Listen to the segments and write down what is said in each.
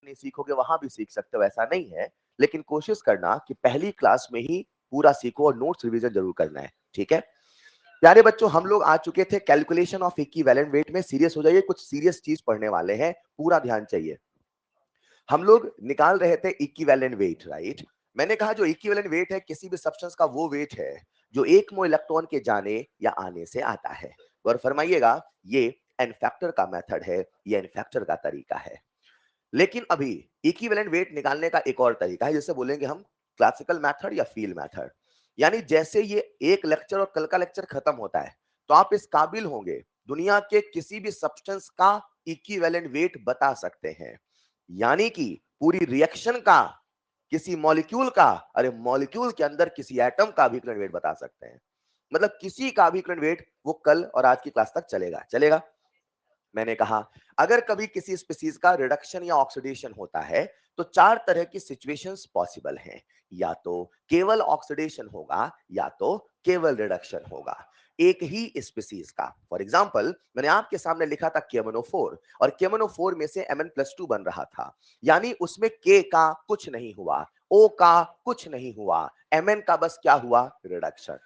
नहीं सीखोगे वहां भी सीख सकते हो, ऐसा नहीं है, लेकिन कोशिश करना कि पहली क्लास में ही पूरा सीखो और नोट्स रिवीजन जरूर करना है, ठीक है। प्यारे बच्चों, हम लोग आ चुके थे कैलकुलेशन ऑफ इक्विवेलेंट वेट में। सीरियस हो जाइए, कुछ सीरियस चीज पढ़ने वाले हैं, पूरा ध्यान चाहिए। हम लोग निकाल रहे थे इक्विवेलेंट वेट, राइट। मैंने कहा जो इक्विवेलेंट वेट है किसी भी सब्सटेंस का वो वेट है जो एक मो इलेक्ट्रॉन के जाने या आने से आता है। और फरमाइएगा, ये एन फैक्टर का मेथड है, ये एन फैक्टर का तरीका है। लेकिन अभी इक्विवेलेंट वेट निकालने का एक और तरीका है, जिसे बोलेंगे हम क्लासिकल मेथड या फील्ड मेथड। यानी जैसे ये एक लेक्चर और कल का लेक्चर खत्म होता है तो आप इस काबिल होंगे दुनिया के किसी भी सब्सटेंस का इक्विवेलेंट वेट बता सकते हैं। यानी कि पूरी रिएक्शन का, किसी मॉलिक्यूल का, अरे मॉलिक्यूल के अंदर किसी एटम का भी इक्विवेलेंट वेट बता सकते हैं। मतलब किसी का भी इक्विवेलेंट वेट वो कल और आज की क्लास तक चलेगा। मैंने कहा अगर कभी किसी स्पीसीज का रिडक्शन या ऑक्सीडेशन होता है तो चार तरह की सिचुएशंस पॉसिबल हैं। या तो केवल ऑक्सीडेशन होगा या तो केवल रिडक्शन होगा एक ही स्पीसीज का। फॉर एग्जांपल, मैंने आपके सामने लिखा था केमोनोफोर, और केमोनोफोर में से Mn+2 बन रहा था, यानी उसमें के का कुछ नहीं हुआ, ओ का कुछ नहीं हुआ, Mn का बस क्या हुआ, रिडक्शन।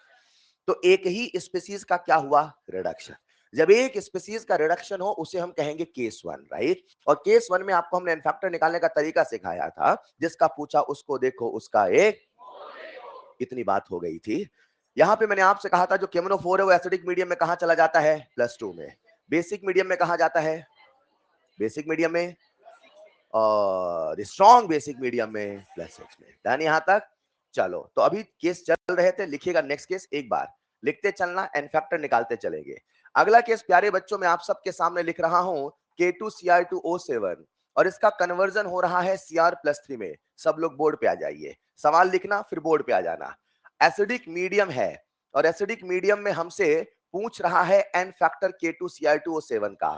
तो एक ही स्पीसीज का क्या हुआ, रिडक्शन। जब एक स्पीसीज का रिडक्शन हो उसे हम कहेंगे केस वन, राइट। और केस वन में आपको हमने फैक्टर निकालने का तरीका सिखाया था, जिसका पूछा उसको देखो उसका एक, इतनी बात हो गई थी। यहां पे मैंने आपसे कहा था जो केमोनोफोर है वो एसिडिक मीडियम में कहा चला जाता है, +2 में। बेसिक मीडियम में कहा जाता है, बेसिक मीडियम में, और स्ट्रॉन्ग बेसिक मीडियम में +6 में। डन यहां तक। चलो तो अभी केस चल रहे थे, लिखिएगा नेक्स्ट केस एक बार, लिखते चलना, एन फैक्टर निकालते चलेंगे। अगला केस प्यारे बच्चों मैं आप सबके सामने लिख रहा हूं K2Cr2O7, और इसका कन्वर्जन हो रहा है Cr+3 में। सब लोग बोर्ड पे आ जाइए, सवाल लिखना फिर बोर्ड पे आ जाना। एसिडिक मीडियम है और एसिडिक मीडियम में हमसे पूछ रहा है एन फैक्टर K2Cr2O7 का।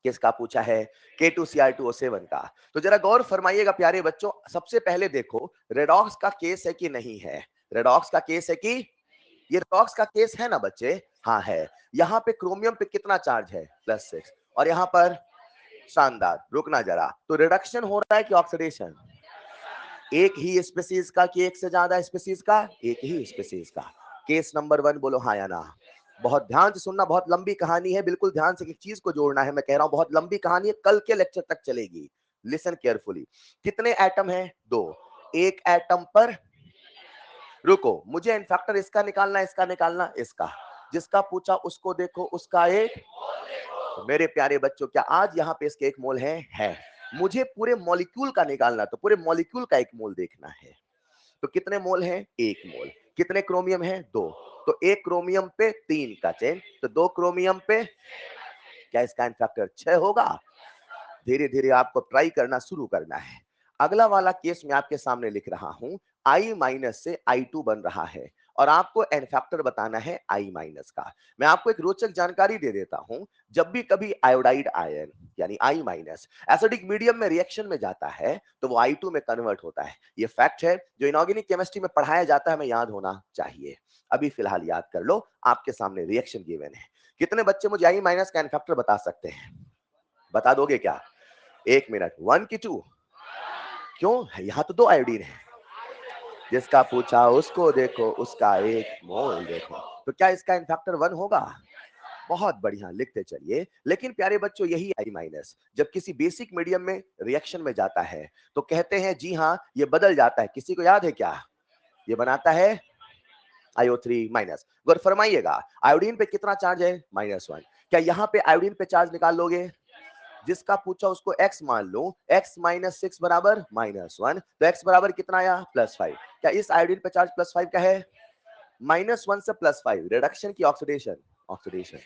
किसका पूछा है, K2Cr2O7 का। तो जरा गौर फरमाइएगा प्यारे बच्चों, सबसे पहले देखो रेडॉक्स का केस है कि नहीं है। रेडॉक्स का केस है कि, ये रेडॉक्स का केस है ना बच्चे, हाँ है। यहाँ पे क्रोमियम पे कितना चार्ज है, +6, और यहाँ पर, शानदार, रुकना जरा, तो रिडक्शन हो रहा है कि ऑक्सीडेशन, एक ही स्पीसीज का कि एक से ज्यादा स्पीसीज का, एक ही स्पीसीज का। केस नंबर 1 बोलो हाँ या ना। बहुत ध्यान से सुनना, बहुत लंबी कहानी है, बिल्कुल ध्यान से एक चीज को जोड़ना है। मैं कह रहा हूं बहुत लंबी कहानी है, कल के लेक्चर तक चलेगी। Listen carefully. कितने एटम है, 2। एक एटम पर, रुको, मुझे एन फैक्टर इसका निकालना, इसका निकालना, इसका। जिसका पूछा उसको देखो उसका एक। तो मेरे प्यारे बच्चों, क्या आज यहाँ पे इसके एक मोल है। मुझे पूरे मॉलिक्यूल का निकालना, तो पूरे मॉलिक्यूल का एक मोल देखना है। तो कितने मोल हैं, एक मोल। कितने क्रोमियम है, 2। तो एक क्रोमियम पे 3 का चेन, तो 2 क्रोमियम पे, क्या इसका फैक्टर 6 होगा। धीरे धीरे आपको ट्राई करना शुरू करना है। अगला वाला केस मैं आपके सामने लिख रहा हूं, I- से I2 बन रहा है, और आपको एन फैक्टर बताना है I- का। मैं आपको एक रोचक जानकारी दे देता हूं, जब भी कभी आयोडाइड आयन यानी I- एसिडिक मीडियम में रिएक्शन में जाता है तो वो I2 में कन्वर्ट होता है। ये फैक्ट है जो इनऑर्गेनिक केमिस्ट्री में पढ़ाया जाता है, हमें याद होना चाहिए। अभी फिलहाल याद कर लो, आपके सामने रिएक्शन गिवन है। कितने बच्चे मुझे I- का एन फैक्टर बता सकते हैं, बता दोगे क्या, 1 मिनट, 1 की 2, क्यों, यहाँ तो 2 आयोडीन है। जिसका पूछा उसको देखो उसका एक मोल देखो। तो क्या इसका फैक्टर 1 होगा। बहुत बढ़िया, लिखते चलिए। लेकिन प्यारे बच्चों, यही I- जब किसी बेसिक मीडियम में रिएक्शन में जाता है तो कहते हैं जी हाँ ये बदल जाता है। किसी को याद है क्या, ये बनाता है IO3-। गौर फरमाइएगा, आयोडीन पे कितना चार्ज है, -1। क्या यहाँ पे आयोडीन पे चार्ज निकाल लोगे, जिसका पूछा उसको x मान लो, x - 6 बराबर -1, तो x बराबर कितना आया, +5। क्या इस आयोडीन पे चार्ज +5 का है, -1 से +5, रिडक्शन की ऑक्सीडेशन, ऑक्सीडेशन।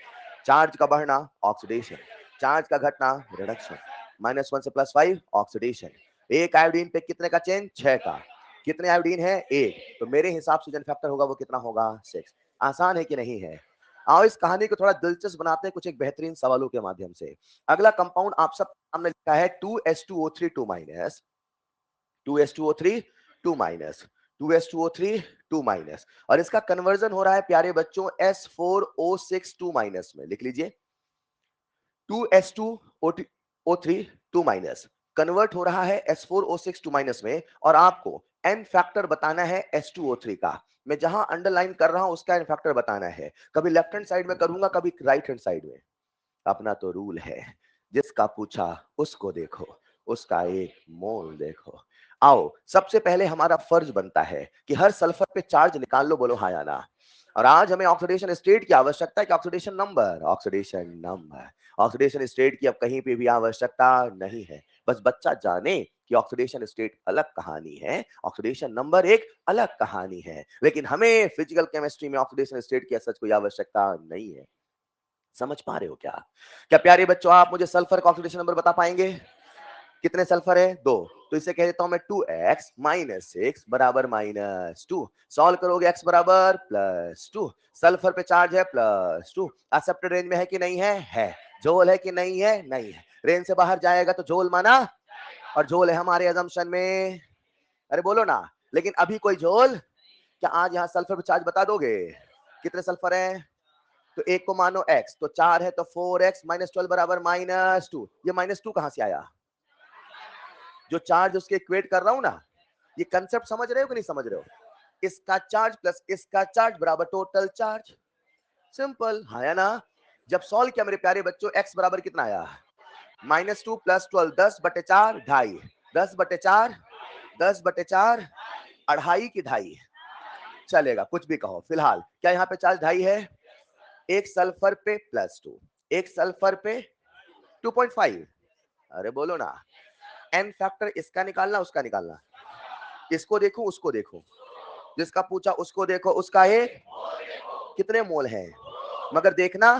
चार्ज का बढ़ना, ऑक्सीडेशन। चार्ज का घटना, रिडक्शन। -1 से +5, ऑक्सीडेशन। एक आयोडीन पे कितने का चेन, 6 का। कितने आयोडीन है, 1। तो मेरे हिसाब से जो फैक्टर होगा वो कितना होगा, 6। आसान है कि नहीं है। आओ इस कहानी को थोड़ा दिलचस्प बनाते हैं कुछ एक बेहतरीन सवालों के माध्यम से। अगला कंपाउंड आप सब सामने लिखा है 2s2O3 2-, 2s2O3 2-, 2s2O3 2-, और इसका कन्वर्जन हो रहा है प्यारे बच्चों S4O6 2- में। लिख लीजिए 2s2O3 2-, कन्वर्ट हो रहा है S4O6 टू माइनस में, और आपको n फैक्टर बताना है H2O3 का। मैं जहां अंडरलाइन कर रहा हूं उसका n फैक्टर बताना है। कभी लेफ्ट हैंड साइड में करूंगा, कभी राइट हैंड साइड में। अपना तो रूल है, जिसका पूछा उसको देखो, उसका एक मोल देखो। आओ, सबसे पहले हमारा फर्ज बनता है कि हर सल्फर पे चार्ज निकाल लो, बोलो हाँ या ना। और आज हमें ऑक्सीडेशन स्टेट की आवश्यकता है कि oxidation number, oxidation number. Oxidation state की अब कहीं पे भी आवश्यकता नहीं है, बस बच्चा जाने कि ऑक्सीडेशन स्टेट अलग कहानी है, ऑक्सीडेशन नंबर एक अलग कहानी है। लेकिन हमें फिजिकल केमिस्ट्री में ऑक्सीडेशन स्टेट की सच कोई आवश्यकता नहीं है। समझ पा रहे हो क्या? क्या प्यारे बच्चों, आप मुझे सल्फर का ऑक्सीडेशन नंबर बता पाएंगे? कितने सल्फर है? 2। तो इसे कह देता हूं मैं 2x माइनस 6 बराबर -2। सॉल्व करोगे x बराबर +2। सल्फर पे चार्ज है +2। एक्सेप्टेड रेंज में है कि नहीं है? है। झोल है कि नहीं है? नहीं है। रेंज से बाहर जाएगा तो झोल माना, और झोल है हमारे अजम्पशन में। अरे बोलो ना। लेकिन अभी कोई झोल? क्या आज यहाँ सल्फर पे चार्ज बता दोगे? कितने सल्फर है? तो एक को मानो x, तो 4 है तो 4x माइनस 12 बराबर -2। ये -2 कहां से आया? जो चार्ज उसके इक्वेट कर रहा हूं ना, ये कंसेप्ट समझ रहे हो कि नहीं समझ रहे हो? इसका चार्ज प्लस इसका चार्ज बराबर टोटल चार्ज। सिंपल, हाँ या ना? जब सॉल्व किया मेरे प्यारे बच्चों, x बराबर कितना आया? -2 प्लस 12, 10/4 ढाई। 10/4 10/4 अढ़ाई की ढाई। चलेगा, कुछ भी कहो। फिलहाल क्या यहाँ पे चार्ज ढाई है? एक सल्फर पे +2, एक सल्फर पे 2.5। अरे बोलो ना। एन फैक्टर इसका निकालना, उसका निकालना। इसको देखो, उसको देखो। जिसका पूछा उसको देखो, उसका एक। कितने मोल है? मगर देखना,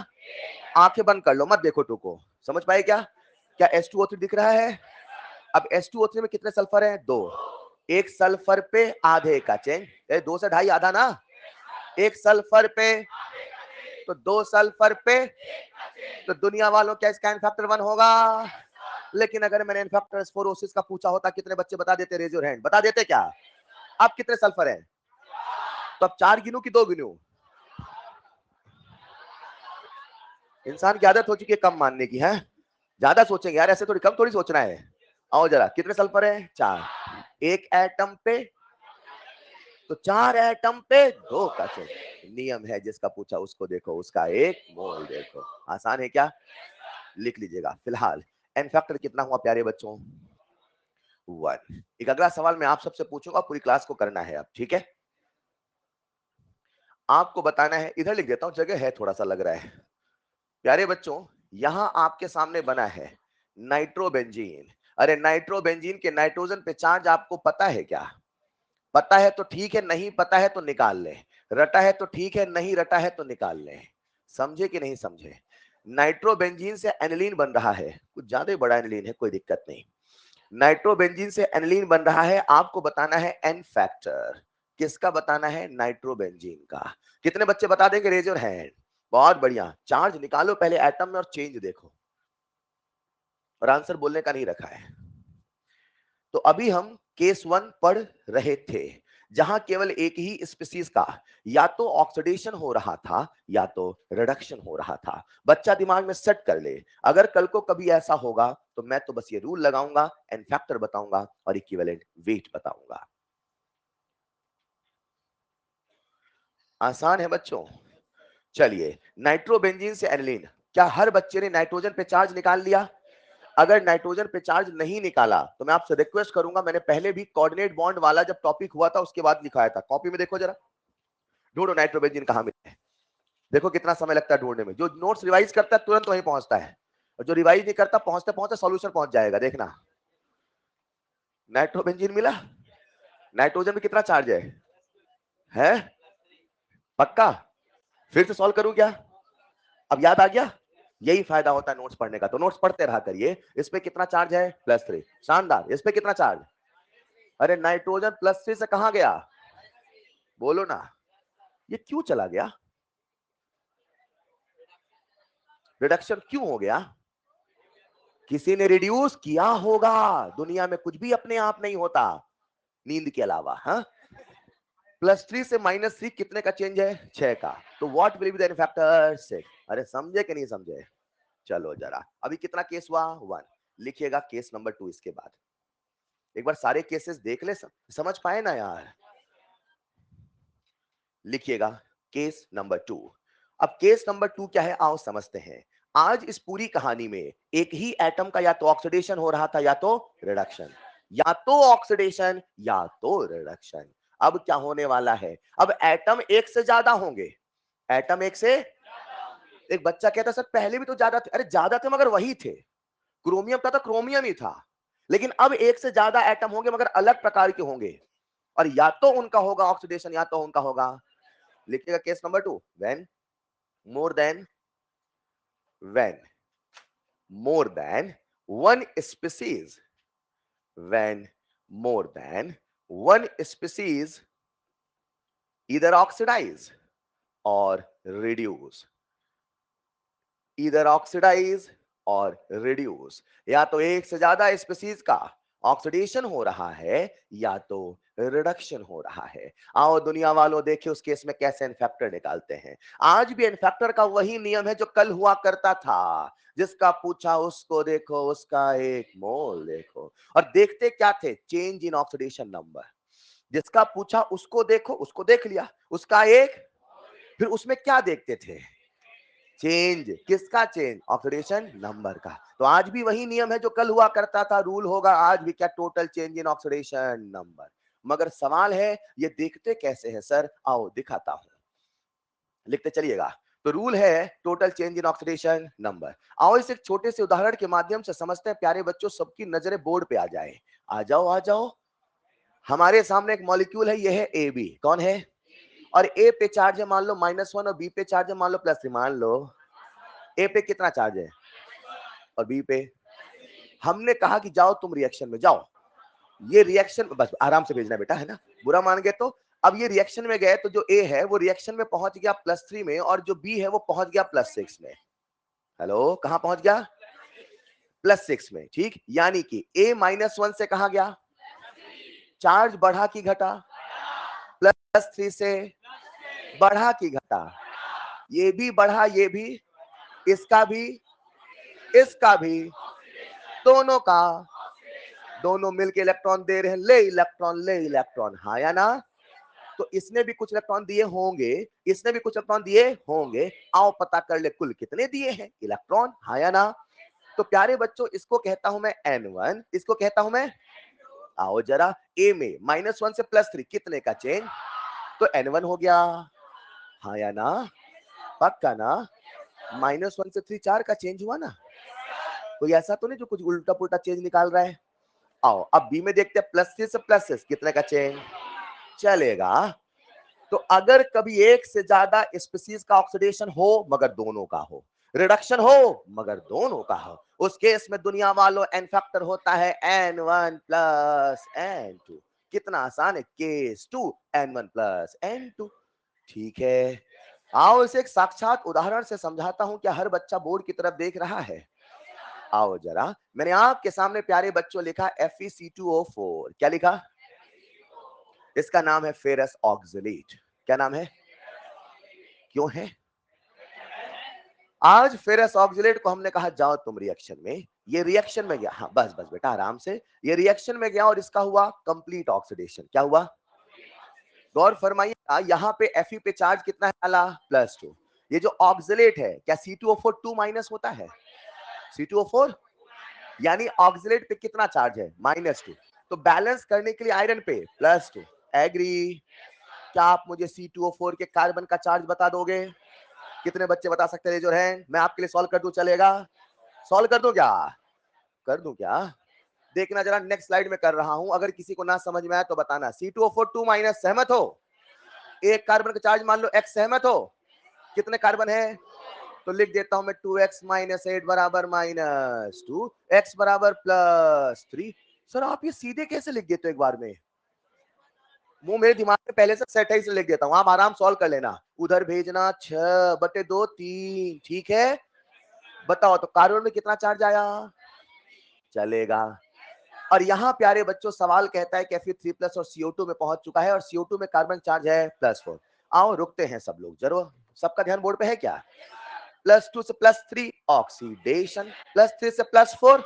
आंखें बंद कर लो, मत देखो टू को। समझ पाए क्या? क्या H2O3 दिख रहा है? अब H2O3 में कितने सल्फर हैं? 2। एक सल्फर पे आधे का चेंज, 2 से ढाई आधा ना। एक सल्फर पे, तो 2 सल्फर पे, तो दुनिया वालों क्या इसका एन फैक्टर 1 होगा? लेकिन अगर मैंने एन फैक्टर S4O6 का पूछा होता, कितने बच्चे बता देते? रेज योर हैंड, बता देते क्या? अब कितने सल्फर हैं? तो अब 4 गिनूं कि 2 गिनूं? इंसान की आदत हो चुकी है कम मानने की, है? ज्यादा सोचेंगे यार, ऐसे थोड़ी कम थोड़ी सोचना है। आओ जरा, कितने सल्फर है? 4। एक एटम पे, तो 4 एटम पे 2 का चेंज। नियम है, जिसका पूछा उसको देखो, उसका एक मोल देखो। आसान है क्या? लिख लीजिएगा। फिलहाल एन फैक्टर कितना हुआ प्यारे बच्चों? 1। एक अगला सवाल मैं आप सबसे पूछूंगा, पूरी क्लास को करना है अब, ठीक है? आपको बताना है, इधर लिख देता हूं, जगह है थोड़ा सा लग रहा है। प्यारे बच्चों, यहां आपके सामने बना है नाइट्रोबेंजीन। अरे नाइट्रोबेंजीन के नाइट्रोजन पे चार्ज आपको पता है क्या? पता है तो ठीक है, नहीं पता है तो निकाल ले। रटा है तो ठीक है, नहीं रटा है तो निकाल ले। समझे कि नहीं समझे? नाइट्रोबेंजीन से एनिलीन बन रहा है, कुछ ज्यादा ही बड़ा एनिलीन है, कोई दिक्कत नहीं। नाइट्रोबेंजीन से एनिलीन बन रहा है, आपको बताना है एन फैक्टर। किसका बताना है? नाइट्रोबेंजीन का। कितने बच्चे बता देंगे? Raise your hand. बहुत बढ़िया। चार्ज निकालो पहले एटम में और चेंज देखो, और आंसर बोलने का नहीं रखा है। तो अभी हम केस 1 पढ़ रहे थे, जहां केवल एक ही स्पीसीज का या तो ऑक्सीडेशन हो रहा था या तो रिडक्शन हो रहा था। बच्चा दिमाग में सेट कर ले, अगर कल को कभी ऐसा होगा तो मैं तो बस ये रूल लगाऊंगा, एन फैक्टर बताऊंगा और इक्विवेलेंट वेट बताऊंगा। आसान है बच्चों। चलिए, नाइट्रोबेंजीन से एनिलीन। क्या हर बच्चे ने नाइट्रोजन पे चार्ज निकाल लिया? अगर नाइट्रोजन पे चार्ज नहीं निकाला तो मैं आपसे रिक्वेस्ट करूंगा, मैंने पहले भी कोऑर्डिनेट बॉन्ड वाला जब टॉपिक हुआ था उसके बाद लिखाया था, कॉपी में देखो जरा। ढूंढो नाइट्रोबेंजीन कहां मिलता है। देखो कितना समय लगता है ढूंढने में। जो नोट्स रिवाइज करता है तुरंत वहीं पहुंचता है, और जो रिवाइज नहीं करता पहुंचते पहुंचते सॉल्यूशन पहुंच जाएगा। देखना, नाइट्रोबेंजीन मिला। नाइट्रोजन में कितना चार्ज है? पक्का? फिर से सॉल्व करूं क्या? अब याद आ गया? यही फायदा होता है नोट्स पढ़ने का, तो नोट्स पढ़ते रहा करिए। इस पे कितना चार्ज है? +3। शानदार। इस पे कितना चार्ज? अरे नाइट्रोजन +3 से कहां गया? बोलो ना। ये क्यों चला गया? रिडक्शन क्यों हो गया? किसी ने रिड्यूस किया होगा। दुनिया में कुछ भी अपने आप नहीं होता, नींद के अलावा। हाँ, +3 से -3 कितने का चेंज है? 6 का। तो what will be the factor? 6। अरे समझे कि नहीं समझे? चलो जरा, अभी कितना केस हुआ? 1। लिखिएगा केस नंबर 2 इसके बाद। एक बार सारे केसेस देख ले, समझ पाए ना यार। लिखिएगा केस नंबर 2। अब केस नंबर 2 क्या है, आओ समझते हैं। आज इस पूरी कहानी में एक ही एटम का या तो ऑक्सीडेशन हो रहा था या तो रिडक्शन, या तो ऑक्सीडेशन या तो रिडक्शन। अब क्या होने वाला है, अब एटम एक से ज्यादा होंगे। एटम एक से, एक बच्चा कहता सर पहले भी तो ज्यादा थे। अरे ज्यादा थे मगर वही थे, क्रोमियम था तो क्रोमियम ही था। लेकिन अब एक से ज्यादा एटम होंगे मगर अलग प्रकार के होंगे, और या तो उनका होगा ऑक्सीडेशन या तो उनका होगा। लिखिएगा case number 2, when more than, when more than one species, when more than one species either oxidize or reduce, either oxidize और reduce, या तो एक से ज्यादा स्पीसीज का ऑक्सीडेशन हो रहा है या तो रिडक्शन हो रहा है। आओ दुनिया वालों देखिए उस केस में कैसे इनफैक्टर निकालते हैं। आज भी इनफैक्टर का वही नियम है जो कल हुआ करता था, जिसका पूछा उसको देखो उसका एक मोल देखो। और देखते क्या थे, चेंज इन ऑक्सीडेशन नंबर। जिसका पूछा उसको देखो, उसको देख लिया, उसका एक, फिर उसमें क्या देखते थे, चेंज, किसका चेंज, ऑक्सीडेशन नंबर का। तो आज भी वही नियम है जो कल हुआ करता था, रूल होगा आज भी, क्या, total change in oxidation number. मगर सवाल है ये देखते कैसे हैं सर, आओ दिखाता हूं, लिखते चलिएगा। तो रूल है total change in oxidation number. आओ इस एक छोटे से उदाहरण के माध्यम से समझते हैं प्यारे बच्चों, सबकी नजरें बोर्ड पे आ जाए। आ जाओ आ जाओ। हमारे सामने एक मॉलिक्यूल है, ये है ए बी, कौन है, और ए पे चार्ज है मान लो -1 और बी पे चार्ज है मान लो +3। मान लो ए पे कितना चार्ज है और बी पे, हमने कहा कि जाओ तुम रिएक्शन में जाओ। ये रिएक्शन, बस आराम से भेजना बेटा, है ना, बुरा मान गए तो। अब ये रिएक्शन में गए तो जो ए है वो रिएक्शन में पहुंच गया +3 में, और जो बी है वो पहुंच गया +6 में। हेलो, कहां पहुंच गया, +6 में, ठीक। यानी कि ए -1 से कहा गया, चार्ज बढ़ा कि घटा, +3 से बढ़ा कि घटा, ये भी बढ़ा, ये भी, इसका भी, इसका भी, दोनों का, दोनों मिलके इलेक्ट्रॉन दे रहे हैं, ले इलेक्ट्रॉन ले इलेक्ट्रॉन, हाँ या ना। तो इसने भी कुछ इलेक्ट्रॉन दिए होंगे, इसने भी कुछ इलेक्ट्रॉन दिए होंगे। आओ पता कर ले कुल कितने दिए हैं इलेक्ट्रॉन, हाँ या ना। तो प्यारे बच्चों इसको कहता हूं मैं n1, इसको कहता हूं मैं, आओ जरा, a में -1 से +3 कितने का चेंज, तो n1 हो गया, हाँ या ना, पक्का ना। -1 से 3 4 का चेंज हुआ ना, कोई ऐसा तो नहीं जो कुछ उल्टा पुल्टा चेंज निकाल रहा है। आओ अब बी में देखते हैं, +3 से +6 कितने का चेंज चलेगा। तो अगर कभी एक से ज्यादा स्पीसीज का ऑक्सीडेशन हो मगर दोनों का हो, रिडक्शन हो मगर दोनों का हो, उस केस में दुनिया वालों एन फैक्टर होता है n1 प्लस n2। कितना आसान है, केस 2 n1 प्लस n2। ठीक है, आओ इसे एक साक्षात उदाहरण से समझाता हूं, क्या हर बच्चा बोर्ड की तरफ देख रहा है। आओ जरा, मैंने आपके सामने प्यारे बच्चों लिखा FeC2O4, क्या लिखा, इसका नाम है फेरस ऑक्सलेट। क्या नाम है, क्यों है, आज फेरस ऑक्सलेट को हमने कहा जाओ तुम रिएक्शन में, ये रिएक्शन में गया, हाँ बस बस बेटा आराम से, ये रिएक्शन में गया और इसका हुआ कंप्लीट ऑक्सीडेशन। क्या हुआ, गौर फरमाइए, यहाँ पे Fe पे चार्ज कितना है, आला +2। ये जो ऑक्सलेट है, क्या C2O4 2- होता है, C2O4, यानी ऑक्सलेट पे कितना चार्ज है, -2। तो बैलेंस करने के लिए आयरन पे +2। एग्री। क्या आप मुझे C2O4 के कार्बन का चार्ज बता दोगे, कितने बच्चे बता सकते हैं, जो है मैं आपके लिए सॉल्व कर दूं, चलेगा, सॉल्व कर दूं क्या, कर दूं क्या, देखना जरा नेक्स्ट स्लाइड में कर रहा हूं, अगर किसी को ना समझ में आया तो बताना। C2O4 2- सहमत हो, एक कार्बन का चार्ज मान लो x, सहमत हो, कितने कार्बन है, तो लिख देता हूं मैं 2x - 8 बराबर -2, x बराबर +3। सर आप ये सीधे कैसे लिख देते हो एक बार में, वो मेरे दिमाग में पहले से सेट है इसलिए लिख देता हूं, आप आराम सॉल्व कर लेना, उधर भेजना 6/2 3, ठीक है। बताओ तो कार्बन में कितना चार्ज आया, चलेगा। और यहाँ प्यारे बच्चों सवाल कहता है कि Fe3+ और CO2 में पहुंच चुका है और CO2 में कार्बन चार्ज है +4। आओ रुकते हैं सब लोग जरूर, सबका ध्यान बोर्ड पे है क्या, +2 से +3 ऑक्सीडेशन, +3 से +4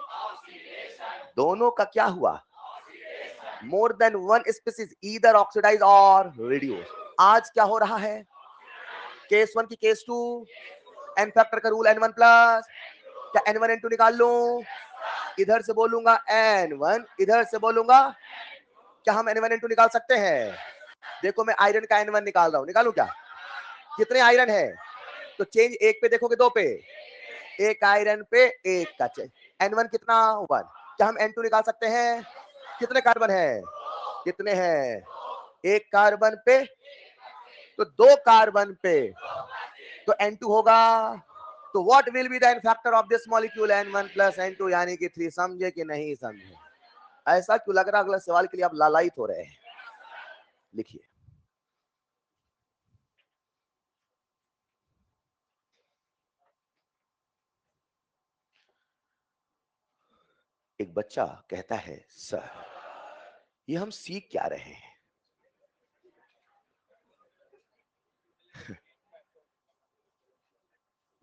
दोनों का क्या हुआ? More than one species either oxidise और रिड्यूस। आज क्या हो रहा है? केस 1 की केस 2, एन फैक्टर का रूल n1 प्लस, क्या n1 n2 निकाल लूं? इधर से बोलूंगा n1, इधर से बोलूंगा, क्या हम n1 n2 निकाल सकते हैं? देखो मैं आयरन का n1 निकाल रहा हूं, निकालू क्या? कितने आयरन है? तो चेंज एक पे देखोगे, दो पे, एक आयरन पे एक का चेंज। n1 कितना? 1। क्या हम n2 निकाल सकते हैं? कितने कार्बन है? कितने हैं? एक कार्बन पे, तो दो कार्बन पे, तो n2 होगा। तो what will be the n factor of this molecule n1 plus n2 यानी कि 3। समझे कि नहीं समझे? ऐसा क्यों लग रहा है? अगले सवाल के लिए आप लालायित हो रहे हैं। लिखिए, एक बच्चा कहता है, सर ये हम सीख क्या रहे हैं?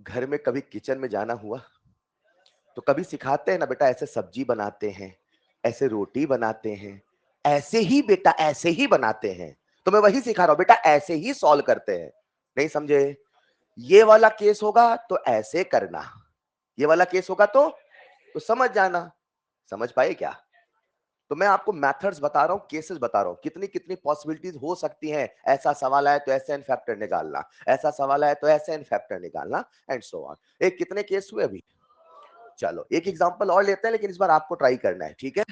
घर में कभी किचन में जाना हुआ तो कभी सिखाते हैं ना, बेटा ऐसे सब्जी बनाते हैं, ऐसे रोटी बनाते हैं, ऐसे ही बेटा ऐसे ही बनाते हैं। तो मैं वही सिखा रहा हूं, बेटा ऐसे ही सॉल्व करते हैं। नहीं समझे? ये वाला केस होगा तो ऐसे करना, ये वाला केस होगा तो समझ जाना। समझ पाए क्या? तो मैं आपको मेथड्स बता रहा हूं, केसेस बता रहा हूं, कितनी कितनी पॉसिबिलिटीज हो सकती हैं। ऐसा सवाल आया तो ऐसे एन फैक्टर निकालना, ऐसा सवाल आया तो ऐसे एन फैक्टर निकालना, एंड सो ऑन। एक कितने केस हुए अभी? चलो एक एग्जांपल और लेते हैं, लेकिन इस बार आपको ट्राई करना है, ठीक है?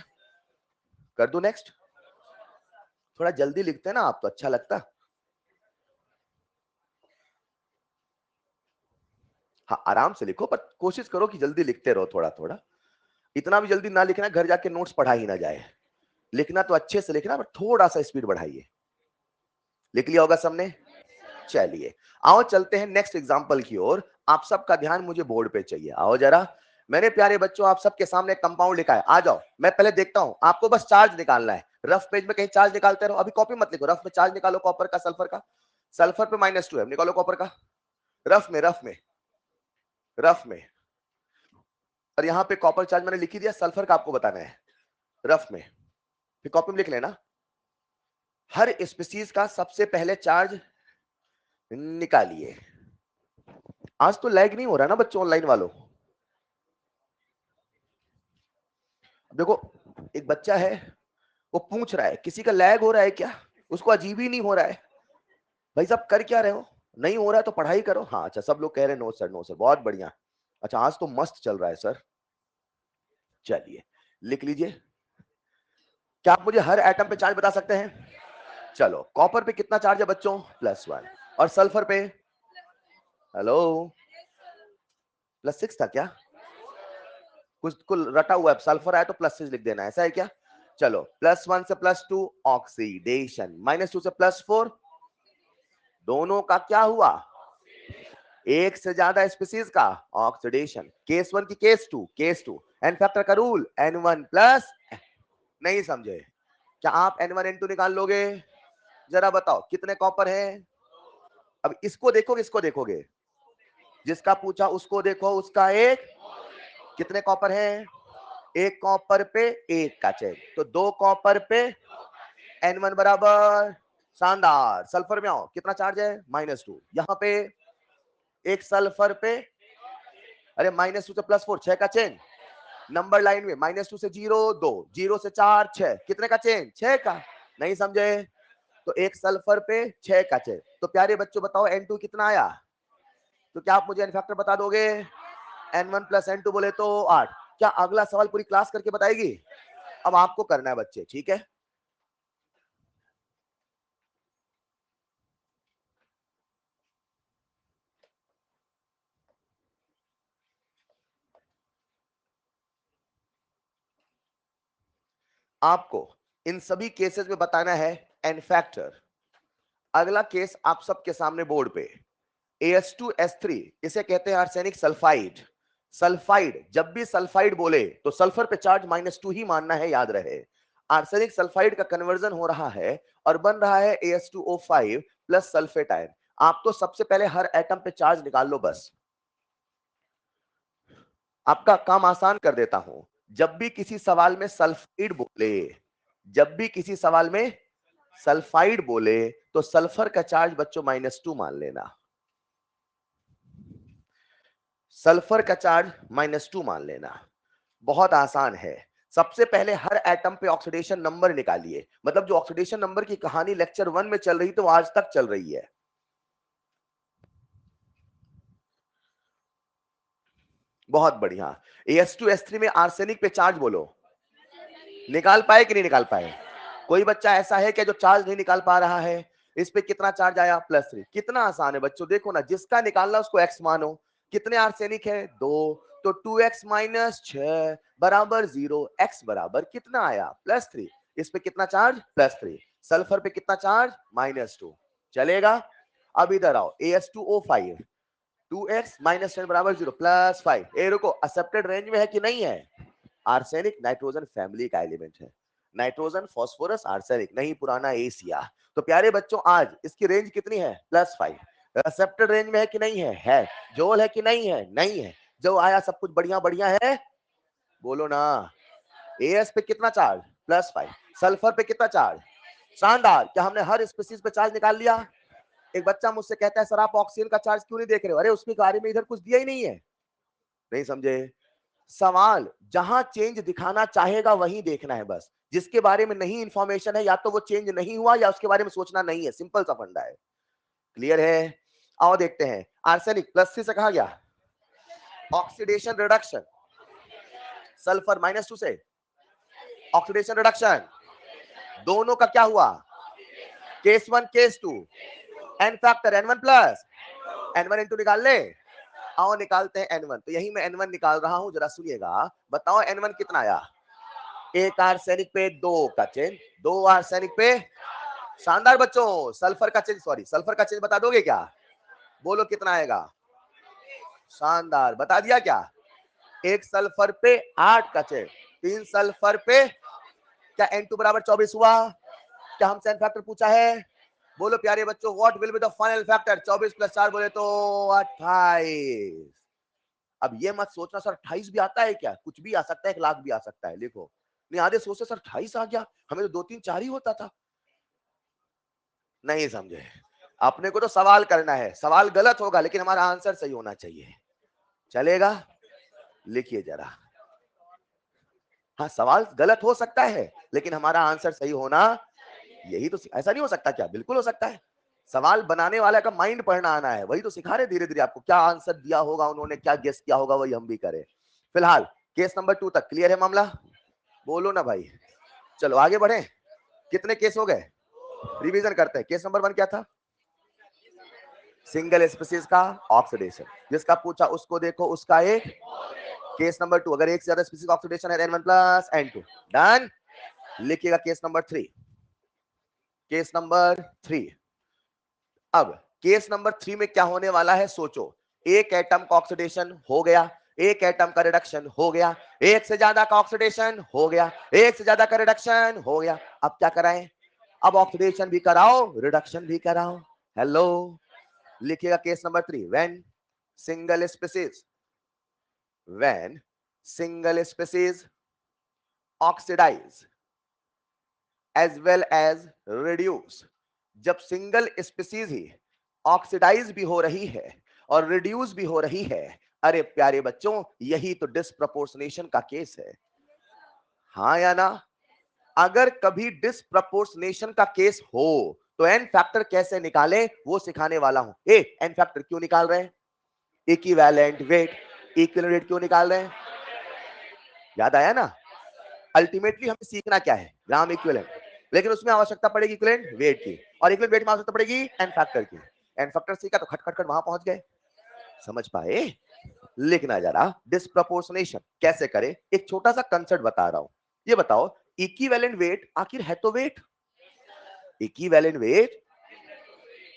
कर दो नेक्स्ट। थोड़ा जल्दी लिखते हैं ना आप तो अच्छा लगता। हाँ आराम से लिखो, पर कोशिश करो कि जल्दी लिखते रहो थोड़ा थोड़ा। इतना भी जल्दी ना लिखना घर जाके नोट्स पढ़ा ही ना जाए। लिखना तो अच्छे से लिखना, पर थोड़ा सा स्पीड बढ़ाइए। लिख लिया होगा सबने? चलिए आओ चलते हैं नेक्स्ट एग्जांपल की ओर। आप सबका ध्यान मुझे बोर्ड पे चाहिए। आओ जरा। मेरे प्यारे बच्चों, आप सबके सामने कंपाउंड लिखा है, आ जाओ। मैं पहले देखता हूं, आपको बस चार्ज निकालना है। रफ पेज में कहीं चार्ज निकालते रहो, अभी कॉपी मत लिखो, रफ में चार्ज निकालो कॉपर का, सल्फर का। सल्फर पे -2 है, निकालो कॉपर का। रफ में, रफ में, रफ में। और यहाँ पे कॉपर चार्ज मैंने लिख ही दिया, सल्फर का आपको बताना है रफ में। फिर कॉपी में लिख लेना। हर स्पीसीज का सबसे पहले चार्ज निकालिए। आज तो लैग नहीं हो रहा ना बच्चों, ऑनलाइन वालों? देखो एक बच्चा है, वो पूछ रहा है किसी का लैग हो रहा है क्या? उसको अजीब ही नहीं हो रहा है। भाई साहब कर क्या रहे हो? नहीं हो रहा है तो पढ़ाई करो। हाँ अच्छा, सब लोग कह रहे हैं नो सर, नो सर, बहुत बढ़िया। अच्छा आज तो मस्त चल रहा है सर। चलिए लिख लीजिए। क्या आप मुझे हर एटम पे चार्ज बता सकते हैं? चलो कॉपर पे कितना चार्ज है बच्चों? +1। और सल्फर पे? हेलो, +6 था क्या? कुछ कुल रटा हुआ है, सल्फर आया तो +6 लिख देना, ऐसा है क्या? चलो +1 से +2 ऑक्सीडेशन, -2 से +4 दोनों का क्या हुआ? एक से ज्यादा स्पीसीज का ऑक्सीडेशन। केस 1 की केस 2, केस 2 एन फैक्टर का रूल n1 प्लस। नहीं समझे? क्या आप n1 n2 निकाल लोगे? जरा बताओ कितने कॉपर है? अब इसको देखोगे, इसको देखोगे, जिसका पूछा उसको देखो, उसका एक। कितने कॉपर है? एक कॉपर पे एक का चेक, तो दो कॉपर पे n1 बराबर। शानदार। सल्फर में आओ, कितना चार्ज है? -2। यहाँ पे एक सल्फर पे, अरे -2 से +4, 6 का चेंज। नंबर लाइन में -2 से 0 2, 0 से 4 6, कितने का चेंज? 6 का। नहीं समझे? तो एक सल्फर पे 6 का चेंज। तो प्यारे बच्चों बताओ n2 कितना आया? तो क्या आप मुझे एन फैक्टर बता दोगे? n1 प्लस n2 बोले तो 8। क्या अगला सवाल पूरी क्लास करके बताएगी? अब आपको करना है बच्चे, ठीक है? आपको इन सभी केसेस में बताना है एन फैक्टर। अगला केस आप सबके सामने बोर्ड पे, AS2S3, इसे कहते हैं आर्सेनिक सल्फाइड। सल्फाइड, जब भी सल्फाइड बोले तो सल्फर पे चार्ज -2 ही मानना है, याद रहे। आर्सेनिक सल्फाइड का कन्वर्जन हो रहा है और बन रहा है AS2O5 प्लस सल्फेट आयन। आप तो सबसे पहले हर एटम पे चार्ज निकाल लो बस। आपका काम आसान कर देता हूं। जब भी किसी सवाल में सल्फाइड बोले, जब भी किसी सवाल में सल्फाइड बोले तो सल्फर का चार्ज बच्चों -2 मान लेना, सल्फर का चार्ज -2 मान लेना। बहुत आसान है। सबसे पहले हर एटम पे ऑक्सीडेशन नंबर निकालिए, मतलब जो ऑक्सीडेशन नंबर की कहानी लेक्चर 1 में चल रही थी वो आज तक चल रही है। बहुत बढ़िया। AS2S3 में आर्सेनिक पे चार्ज बोलो, निकाल पाए कि नहीं निकाल पाए? कोई बच्चा ऐसा है क्या जो चार्ज नहीं निकाल पा रहा है? इस पे कितना चार्ज आया? +3। कितना आसान है बच्चों, देखो ना, जिसका निकालना उसको x मानो। कितने आर्सेनिक है? 2, तो 2x - 6 बराबर 0। x बराबर कितना आया? +3। इस पे कितना चार्ज? +3। सल्फर पे कितना चार्ज? -2। चलेगा? अब इधर आओ, AS2O5, 2x - 10 बराबर 0, +5। ए रुको, एक्सेप्टेड रेंज में है कि नहीं है? आर्सेनिक नाइट्रोजन फैमिली का एलिमेंट है। नाइट्रोजन, फास्फोरस, आर्सेनिक, नहीं पुराना एशिया। तो प्यारे बच्चों आज इसकी रेंज कितनी है? +5। एक्सेप्टेड रेंज में है कि नहीं है? है। जोल है कि नहीं है? नहीं है। जो आया सब कुछ बढ़िया बढ़िया है, बोलो ना। एएस पे कितना चार्ज? +5। सल्फर पे कितना चार्ज? शानदार। क्या हमने हर स्पीशीज पे चार्ज निकाल लिया? एक बच्चा मुझसे कहता है सर आप ऑक्सीजन का चार्ज क्यों नहीं देख रहे हो? अरे उसके बारे में इधर कुछ दिया ही नहीं है। नहीं समझे? सवाल जहां चेंज दिखाना चाहेगा वहीं देखना है बस। जिसके बारे में नहीं इंफॉर्मेशन है या तो वो चेंज नहीं हुआ या उसके बारे में सोचना नहीं है। सिंपल सा फंडा है। क्लियर है? आओ देखते हैं। आर्सेनिक +3 से कहा गया ऑक्सीडेशन रिडक्शन, सल्फर -2 से ऑक्सीडेशन रिडक्शन, दोनों का क्या हुआ? Case 1 case 2, n factor N1 plus N1 into निकाल ले। आओ निकालते हैं N1। तो यही मैं N1 निकाल रहा हूं, जरा सुनिएगा। बताओ N1 कितना आया? एक आर्सेनिक पे 2 का चेंज, 2 आर्सेनिक पे। शानदार बच्चों। सल्फर का चेंज, सॉरी सल्फर का चेंज बता दोगे क्या? बोलो कितना आएगा? शानदार, बता दिया क्या? एक सल्फर पे 8 का चेंज, 3 सल्फर पे। क्या N2 बराबर 24 हुआ? क्या हमसे एन फैक्टर पूछा है? बोलो प्यारे बच्चों, what will be the final factor? 24 + 4 बोले तो 28। अब ये मत सोचना सर 28 भी आता है क्या? कुछ भी आ सकता है, 1 लाख भी आ सकता है। लिखो। नहीं आधे सोचते सर 28 आ गया, हमें तो 2 3 4 ही होता था। नहीं समझे? अपने को तो सवाल करना है। सवाल गलत होगा लेकिन हमारा आंसर सही होना चाहिए। चलेगा? लिखिए जरा। हाँ, सवाल गलत हो सकता है लेकिन हमारा आंसर सही होना, यही तो। ऐसा नहीं हो सकता क्या? बिल्कुल हो सकता है। सवाल बनाने वाले का माइंड पढ़ना आना है, वही तो सिखा रहे धीरे धीरे आपको। क्या आंसर दिया होगा उन्होंने, क्या गेस किया होगा, वही हम भी करें। फिलहाल केस नंबर 2 तक क्लियर है मामला? बोलो ना भाई। चलो आगे बढ़े। कितने केस हो गए? रिवीजन करते हैं। केस नंबर 1 क्या था? सिंगल स्पीसीज का ऑक्सीडेशन। जिसका पूछा उसको देखो, उसका एक। केस नंबर 2, अगर एक से ज्यादा स्पीसीज ऑक्सीडेशन है N1 प्लस N2। डन। लिखिएगा केस नंबर 3। Case number 3। अब केस नंबर 3 में क्या होने वाला है सोचो। एक एटम का ऑक्सीडेशन हो गया, एक एटम का रिडक्शन हो गया, एक से ज्यादा का ऑक्सीडेशन हो गया, एक से ज्यादा का रिडक्शन हो गया। अब क्या कराएं? अब ऑक्सीडेशन भी कराओ, रिडक्शन भी कराओ। हेलो। लिखिएगा case number 3। Single species when single species oxidise as well as reduce. जब सिंगल स्पीसीज ही ऑक्सीडाइज भी हो रही है और रिड्यूस भी हो रही है, अरे प्यारे बच्चों यही तो डिस्प्रपोर्शनेशन का केस है। हाँ या ना? अगर कभी डिस्प्रपोर्शनेशन का केस हो तो एन फैक्टर कैसे निकालें वो सिखाने वाला हूं। एन फैक्टर क्यों निकाल रहे हैं? Equivalent weight. इक्विवेलेंट वेट क्यों निकाल रहे हैं? याद आया ना? अल्टीमेटली हमें सीखना क्या है? Gram equivalent. लेकिन उसमें आवश्यकता पड़ेगी इक्विवेलेंट वेट की, और इक्विवेलेंट वेट में आवश्यकता पड़ेगी एन फैक्टर की। एन फैक्टर सीखा तो खट खट खट वहां पहुंच गए। समझ पाए? लिखना जरा। डिस्प्रपोर्शनेशन कैसे करें, एक छोटा सा कंसेप्ट बता रहा हूं। ये बताओ, इक्विवेलेंट वेट आखिर है तो वेट। इक्विवेलेंट वेट,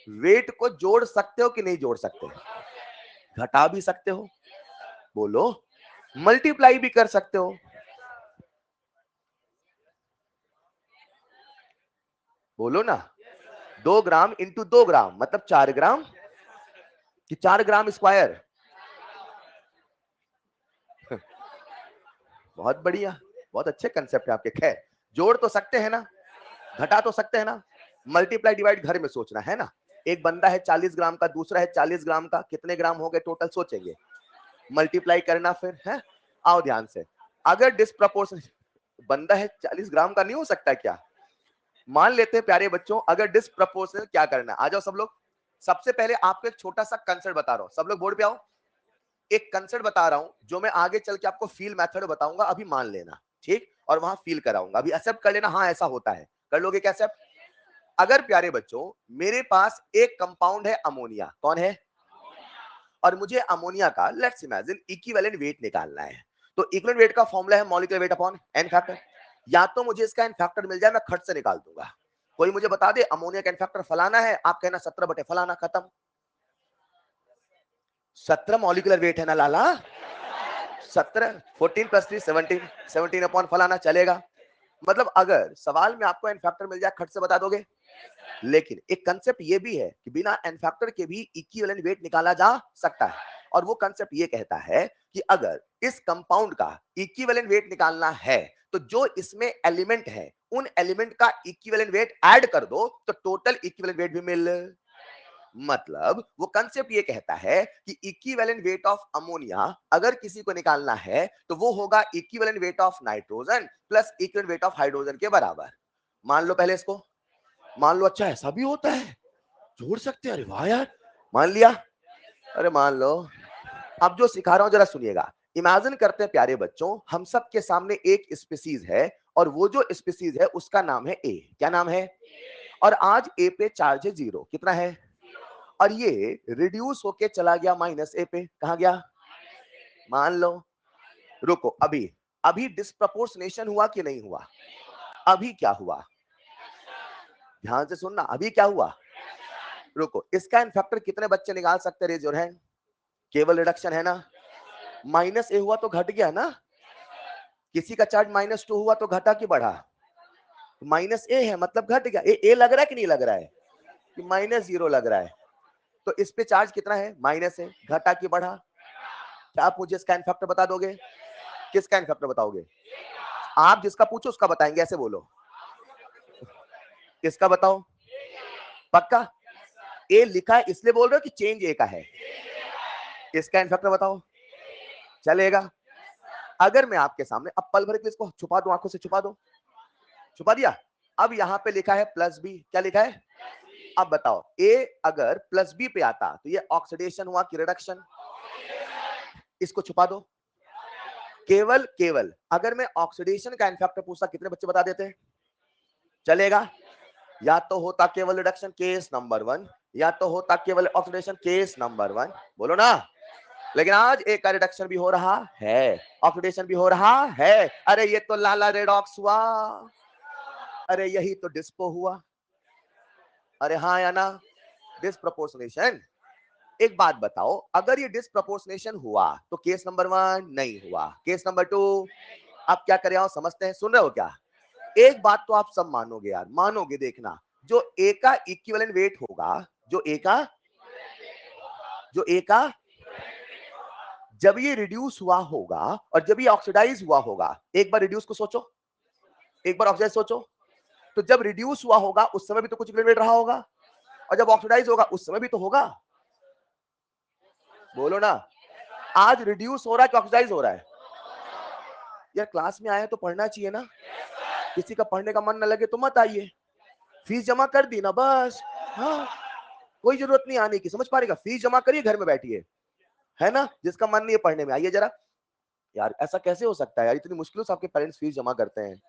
वेट को जोड़ सकते हो कि नहीं जोड़ सकते? घटा भी सकते हो, बोलो। मल्टीप्लाई भी कर सकते हो, बोलो ना। 2 ग्राम इंटू 2 ग्राम मतलब 4 ग्राम कि 4 ग्राम स्क्वायर। बहुत बढ़िया, बहुत अच्छे कंसेप्ट है आपके। खैर, जोड़ तो सकते हैं ना, घटा तो सकते हैं ना, मल्टीप्लाई डिवाइड घर में सोचना है ना। एक बंदा है 40 ग्राम का, दूसरा है 40 ग्राम का, कितने ग्राम हो गए टोटल सोचेंगे, मल्टीप्लाई करना फिर है। आओ ध्यान से, अगर डिस्प्रपोर्शन, बंदा है 40 ग्राम का नहीं हो सकता क्या? मान लेते हैं प्यारे बच्चों, अगर डिस्प्रपोर्शनल क्या करना है, आ जाओ सब लोग। सबसे पहले आपको एक छोटा सा कंसेप्ट बता रहा हूं, सब लोग बोर्ड पे आओ। एक कंसेप्ट बता रहा हूं जो मैं आगे चल के आपको फील मेथड बताऊंगा, अभी मान लेना, ठीक, और वहां फील कराऊंगा, अभी एक्सेप्ट कर लेना, हाँ ऐसा होता है, कर लोगे क्या एक्सेप्ट? अगर प्यारे बच्चों मेरे पास एक कंपाउंड है अमोनिया, कौन है, और मुझे अमोनिया का लेट्स इमेजिन इक्विवेलेंट वेट निकालना है, तो इक्विवेलेंट वेट का फॉर्मूला है molecular weight upon n factor. या तो मुझे इसका एन फैक्टर मिल जाए, मैं खर्च से निकाल दूंगा। कोई मुझे बता दे अमोनिया का एन फैक्टर फलाना है, आप कहना 17 बटे फलाना, खत्म। 17 मॉलिक्यूलर वेट है ना लाला, 17, 14 प्लस 3 17, 17 अपॉन फलाना, चलेगा। मतलब अगर सवाल में आपको एन फैक्टर मिल जाए, खर्च से बता दोगे। लेकिन एक कंसेप्ट ये भी है कि बिना एन फैक्टर के भी इक्विवेलेंट वेट निकाला जा सकता है, और वो कंसेप्ट ये कहता है कि अगर इस कंपाउंड का इक्विवेलेंट वेट निकालना है, तो जो इसमें एलिमेंट है उन एलिमेंट का इक्विवेलेंट वेट ऐड कर दो, तो टोटल इक्विवेलेंट वेट भी मिल। मतलब वो कंसेप्ट ये कहता है कि इक्विवेलेंट वेट ऑफ अमोनिया अगर किसी को निकालना है, तो वो होगा equivalent weight of nitrogen plus equivalent weight of hydrogen के बराबर। मान लो पहले इसको, मान लो, अच्छा ऐसा भी होता है, जोड़ सकते हैं, अरे वाह यार, मान लिया, अरे मान लो। अब जो सिखा रहा हूं जरा सुनिएगा। इमेजिन करते हैं प्यारे बच्चों, हम सब के सामने एक स्पीसीज है, और वो जो स्पीसीज है उसका नाम है ए। क्या नाम है? और आज ए पे चार्ज है 0, कितना है, और ये रिड्यूस होके चला गया माइनस ए पे, कहा गया, मान लो। रुको, अभी अभी डिस्प्रपोर्शनेशन हुआ कि नहीं हुआ? अभी क्या हुआ, ध्यान से सुनना, अभी क्या हुआ? रुको, इसका एन फैक्टर कितने बच्चे निकाल सकते, रेज योर हैंड। केवल रिडक्शन है ना, माइनस ए हुआ तो घट गया ना, किसी का चार्ज -2 हुआ तो घटा कि बढ़ा? माइनस ए है मतलब घट गया। ए लग रहा है कि नहीं लग रहा है कि -0 लग रहा है? तो इस पे चार्ज कितना है, माइनस है, घटा कि बढ़ा? क्या आप मुझे इसका एन फैक्टर बता दोगे? किसका एन फैक्टर बताओगे? आप जिसका पूछो उसका बताएंगे, ऐसे बोलो, किसका बताओ? पक्का? ए लिखा है इसलिए बोल रहे हो कि चेंज ए का है? इसका एन फैक्टर बताओ, चलेगा? अगर मैं आपके सामने अब पल भर के इसको छुपा दूं, आंखों से छुपा दो, छुपा दिया। अब यहां पे लिखा है प्लस बी, क्या लिखा है? अब बताओ, ए अगर प्लस बी पे आता तो ये ऑक्सीडेशन हुआ कि रिडक्शन? इसको छुपा दो। केवल केवल अगर मैं ऑक्सीडेशन का इनफैक्टर पूछता, कितने बच्चे बता देते? चलेगा? या तो होता केवल रिडक्शन, केस नंबर 1, या तो होता केवल ऑक्सीडेशन, केस नंबर 1, बोलो ना। लेकिन आज एक का रिडक्शन भी हो रहा है, ऑक्सीडेशन भी हो रहा है। अरे ये तो लाला रेडॉक्स हुआ, अरे यही तो डिस्पो हुआ, अरे हाँ या ना? डिस्प्रपोर्शनेशन। एक बात बताओ, अगर ये डिस्प्रपोर्शनेशन हुआ तो केस नंबर 1 नहीं हुआ, केस नंबर 2, आप क्या करें, आओ समझते हैं, सुन रहे हो क्या? एक बात तो आप सब मानोगे यार, मानोगे, देखना, जो ए का इक्विवेलेंट वेट होगा, जो ए का, जो ए का, जब ये रिड्यूस हुआ होगा और जब ये ऑक्सीडाइज हुआ होगा, एक बार रिड्यूस को सोचो, एक बार ऑक्सीडाइज सोचो, तो जब रिड्यूस हुआ होगा उस समय भी तो कुछ इक्विवेलेंट वेट रहा होगा, और जब ऑक्सीडाइज होगा उस समय भी तो होगा, बोलो ना। आज रिड्यूस हो रहा है कि ऑक्सीडाइज हो रहा है? यार क्लास में आया तो पढ़ना चाहिए ना, किसी का पढ़ने का मन ना लगे तो मत आइए, फीस जमा कर दी ना बस, हाँ, कोई जरूरत नहीं आने की, समझ पा रहेगा, फीस जमा करिए, घर में बैठिए, है ना, जिसका मन नहीं है पढ़ने में आइए जरा। यार ऐसा कैसे हो सकता है यार, इतनी मुश्किलों से आपके पेरेंट्स फीस जमा करते हैं,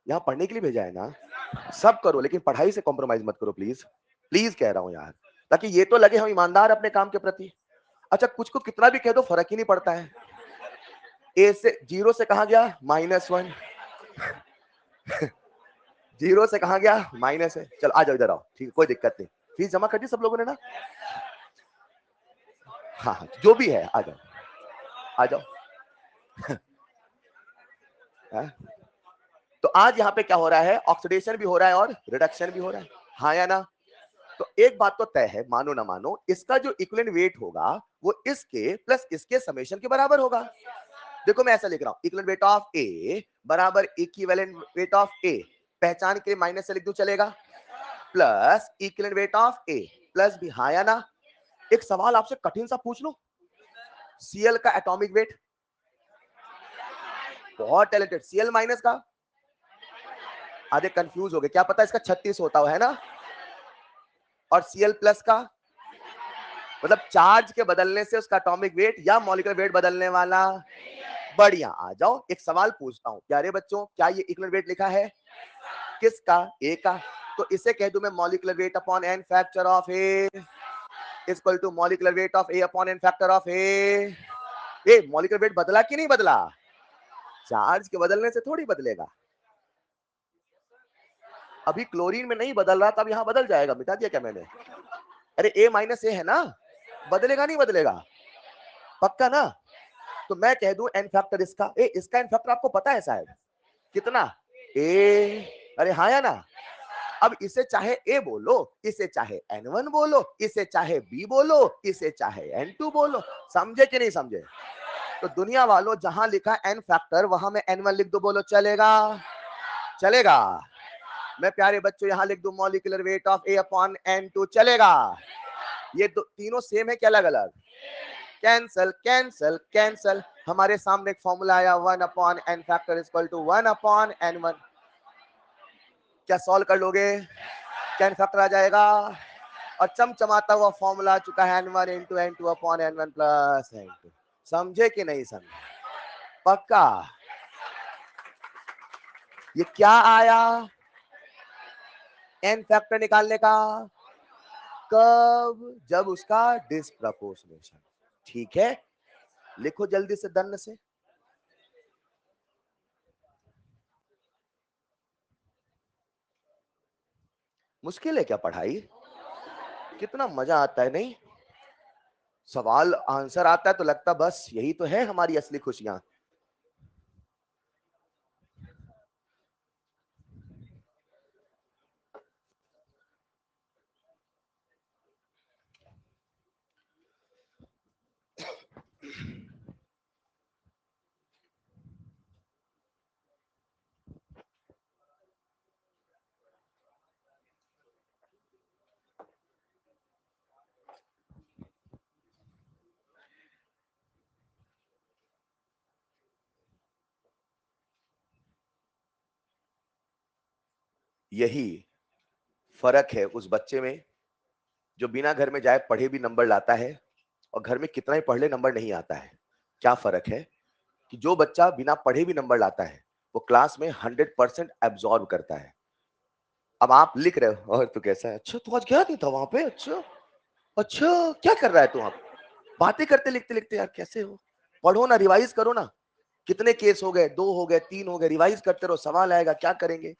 यहाँ पढ़ने के लिए भेजा है ना, सब करो लेकिन पढ़ाई से कॉम्प्रोमाइज मत करो प्लीज, प्लीज कह रहा हूँ यार, ताकि ये तो लगे हम ईमानदार अपने काम के प्रति। अच्छा कुछ को कितना भी कह दो फर्क ही नहीं पड़ता है, ए से 0 से कहा गया -1, 0 से कहा गया माइनस है, चलो आ जाओ इधर आओ, ठीक, कोई दिक्कत नहीं, फीस जमा कर दी सब लोगों ने ना? हाँ हाँ जो भी है आ जाओ, आ जाओ। हाँ? तो आज यहाँ पे क्या हो रहा है, ऑक्सीडेशन भी हो रहा है और रिडक्शन भी हो रहा है, हाँ या ना? तो एक बात तो तय है, मानो ना मानो, इसका जो इक्विवेलेंट वेट होगा वो इसके प्लस इसके समेशन के बराबर होगा। देखो मैं ऐसा लिख रहा हूं, इक्विवेलेंट वेट ऑफ ए बराबर इक्विवेलेंट वेट ऑफ ए, पहचान के माइनस से लिख दूं चलेगा, plus equivalent weight of a plus b, हाँ या ना। एक सवाल आपसे कठिन सा पूछ लूं, सीएल का एटॉमिक वेट, बहुत टैलेंटेड, सीएल माइनस का, आधे कंफ्यूज हो गए, क्या पता इसका 36 होता हो, है ना, और सीएल प्लस का मतलब चार्ज के बदलने से उसका एटॉमिक वेट या मॉलिक्यूलर वेट बदलने वाला। बढ़िया, आ जाओ एक सवाल पूछता हूं प्यारे बच्चों, क्या ये इक्विवेलेंट वेट लिखा है किसका, ए का, तो इसे कह दूं मैं molecular weight upon n factor of a equal to molecular weight of a upon n factor of a. Molecular weight बदला कि नहीं बदला, चार्ज के बदलने से थोड़ी बदलेगा, अभी क्लोरीन में नहीं बदल रहा, तब यहां बदल जाएगा, मिटा दिया क्या मैंने, अरे ए माइनस ए है ना, बदलेगा नहीं बदलेगा, पक्का ना। तो मैं कह दूं एन फैक्टर इसका, इसका एन फैक्टर आपको पता है शायद कितना, ए, अरे हाँ या ना। अब इसे चाहे ए बोलो, इसे चाहे n1 बोलो, इसे चाहे b बोलो, इसे चाहे n2 बोलो, समझे कि नहीं समझे। तो दुनिया वालों जहां लिखा n फैक्टर वहां मैं n1 लिख दो, बोलो चलेगा, चलेगा। मैं प्यारे बच्चों यहां लिख दूं molecular weight of a upon n2, चलेगा। ये तीनों सेम है क्या अलग अलग, कैंसल कैंसल कैंसल, हमारे सामने एक फॉर्मूला आया 1 upon n factor equal to 1 upon n1, क्या सॉल्व कर लोगे, क्या n फैक्टर आ जाएगा, और चमचमाता हुआ फॉर्मूला आ चुका है n1 into n2 upon n1 plus n2, समझे कि नहीं समझे, पक्का। ये क्या आया, n फैक्टर निकालने का, कब, जब उसका डिस्प्रपोर्शनेशन, ठीक है, लिखो जल्दी से दन्न से। मुश्किल है क्या पढ़ाई, कितना मजा आता है नहीं, सवाल आंसर आता है तो लगता बस यही तो है हमारी असली खुशियां। यही फर्क है उस बच्चे में जो बिना घर में जाए पढ़े भी नंबर लाता है, और घर में कितना ही पढ़ ले नंबर नहीं आता है। क्या फर्क है कि जो बच्चा बिना पढ़े भी नंबर लाता है वो क्लास में 100% एब्जॉर्ब करता है। अब आप लिख रहे हो और तू कैसा है, अच्छा तू आज गया नहीं था वहां पे, अच्छा अच्छा क्या कर रहा है तू वहां पे, बातें करते लिखते लिखते यार कैसे हो, पढ़ो ना, रिवाइज करो ना, कितने केस हो गए, 2 हो गए, 3 हो गए, रिवाइज करते रहो, सवाल आएगा, क्या करेंगे,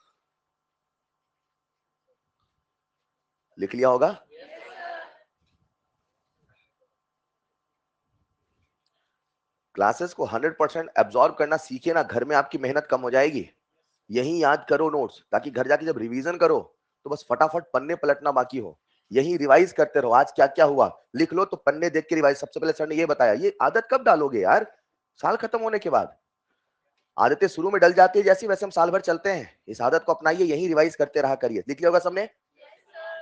लिख लिया होगा। क्लासेस को 100% एब्जॉर्ब करना सीखे ना, घर में आपकी मेहनत कम हो जाएगी। यही याद करो नोट्स, ताकि घर जाके जब रिवीजन करो तो बस फटाफट पन्ने पलटना बाकी हो, यही रिवाइज करते रहो, आज क्या क्या हुआ लिख लो, तो पन्ने देख के रिवाइज, सबसे पहले सर ने ये बताया, ये आदत कब डालोगे यार, साल खत्म होने के बाद। आदतें शुरू में डल जाती है जैसी, वैसे हम साल भर चलते हैं, इस आदत को अपनाइए, यही रिवाइज करते रहा करिए, लिख लिया होगा सबने।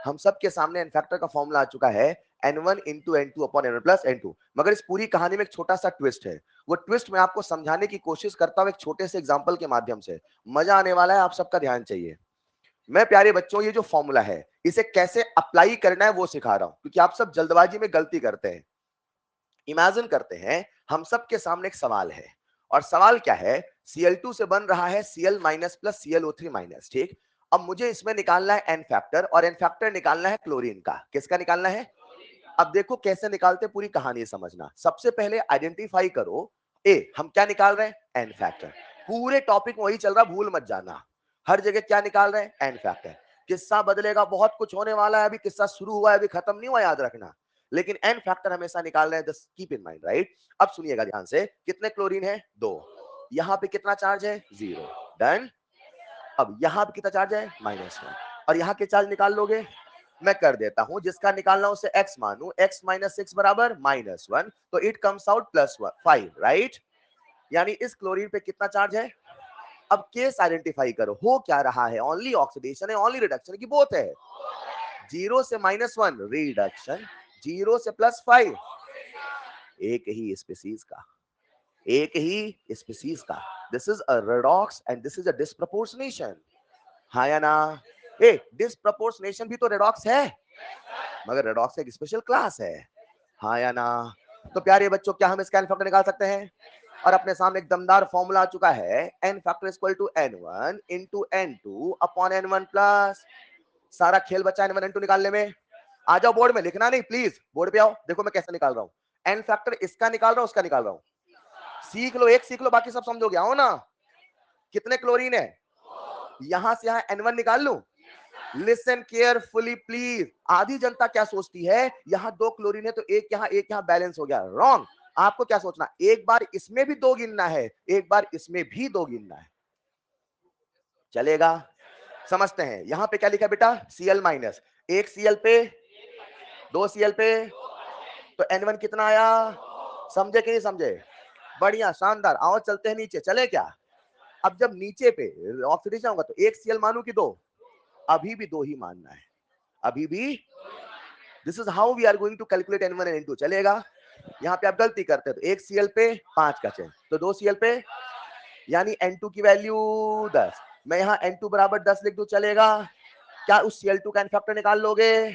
हम सबके सामने एन फैक्टर का फॉर्मूला आ चुका है, n1 into n2 upon n1 plus n2। मगर इस पूरी कहानी में एक छोटा सा ट्विस्ट है, वो ट्विस्ट मैं आपको समझाने की कोशिश करता हूं एक छोटे से एग्जांपल के माध्यम से, मजा आने वाला है, आप सबका ध्यान चाहिए। मैं प्यारे बच्चों ये जो फॉर्मूला है इसे कैसे अप्लाई करना है वो सिखा रहा हूं, क्योंकि आप सब जल्दबाजी में गलती करते हैं। इमेजिन करते हैं हम सबके सामने एक सवाल है, और सवाल क्या है, Cl2 से बन रहा है Cl minus plus ClO3 minus, ठीक। अब मुझे इसमें निकालना है एन फैक्टर, और एन फैक्टर निकालना है क्लोरीन का, किसका निकालना है। अब देखो कैसे निकालते, पूरी कहानी समझना, सबसे पहले आइडेंटिफाई करो, हम क्या निकाल रहे हैं, एन फैक्टर, पूरे टॉपिक में वही चल रहा, भूल मत जाना, हर जगह क्या निकाल रहे हैं, एन फैक्टर। किस्सा बदलेगा, बहुत कुछ होने वाला है, अभी किस्सा शुरू हुआ है, अभी खत्म नहीं हुआ, याद रखना, लेकिन एन फैक्टर हमेशा निकाल रहे हैं, कीप इन माइंड, राइट। अब सुनिएगा ध्यान से, कितने क्लोरीन है, 2, यहां पे कितना चार्ज है, 0, डन। अब यहां पे कितना चार्ज है, -1, और यहां के चार्ज निकाल लोगे, मैं कर देता हूं, जिसका निकालना उसे x मानू, x माइनस 6 बराबर -1, तो इट कम्स आउट +5, राइट। यानी इस क्लोरीन पे कितना चार्ज है? अब केस आइडेंटिफाई करो, हो क्या रहा है? ओनली ऑक्सीडेशन है, ओनली रिडक्शन की बोथ है। 0 से -1 रिडक्शन, 0 से +5 एक ही स्पीसीज का, एक ही स्पीसीज का। This is a redox and this is a disproportionation. हाँ या ना? ए, डिस्प्रपोर्शनेशन भी तो रेडॉक्स है, मगर रेडॉक्स एक स्पेशल क्लास है। हाँ या ना? तो प्यारे बच्चों, क्या हम इसका एन फैक्टर निकाल सकते हैं? और अपने सामने एक दमदार फॉर्मूला आ चुका है, n factor equal to n1 into n2 upon n1 plus. सारा खेल बचा n1 n2 निकालने में। आ जाओ बोर्ड में, लिखना नहीं प्लीज, बोर्ड पे आओ, देखो मैं कैसे निकाल रहा हूं। एन फैक्टर इसका निकाल रहा हूं, उसका निकाल रहा हूं। सीख लो, एक सीख लो, बाकी सब समझोगे। आओ ना। कितने क्लोरीन है? यहां से यहां n1 निकाल लूं। Listen carefully please. आधी जनता क्या सोचती है, यहां 2 क्लोरीन है तो एक यहां बैलेंस हो गया। रॉन्ग। आपको क्या सोचना, एक बार इसमें भी 2 गिनना है, एक बार इसमें भी 2 गिनना है। चलेगा? समझते हैं। यहां पे क्या लिखा बेटा? Cl minus. एक Cl पे, 2 Cl पे, तो N1 कितना आया? समझे कि नहीं समझे? बढ़िया, शानदार। आओ चलते हैं नीचे। चले क्या? अब जब नीचे पे ऑक्सीडेशन होगा तो एक Cl मानू कि 2? अभी भी 2 ही मानना है, अभी भी। This is how we are going to calculate N1 and N2। चलेगा? यहाँ पे आप गलती करते हैं तो एक Cl पे 5 का चेन, तो 2 Cl पे, यानी N2 की वैल्यू 10। मैं यहाँ N2 बराबर 10 लिख दूं, चलेगा? क्या उस Cl2 का एन फैक्टर निकाल लोगे?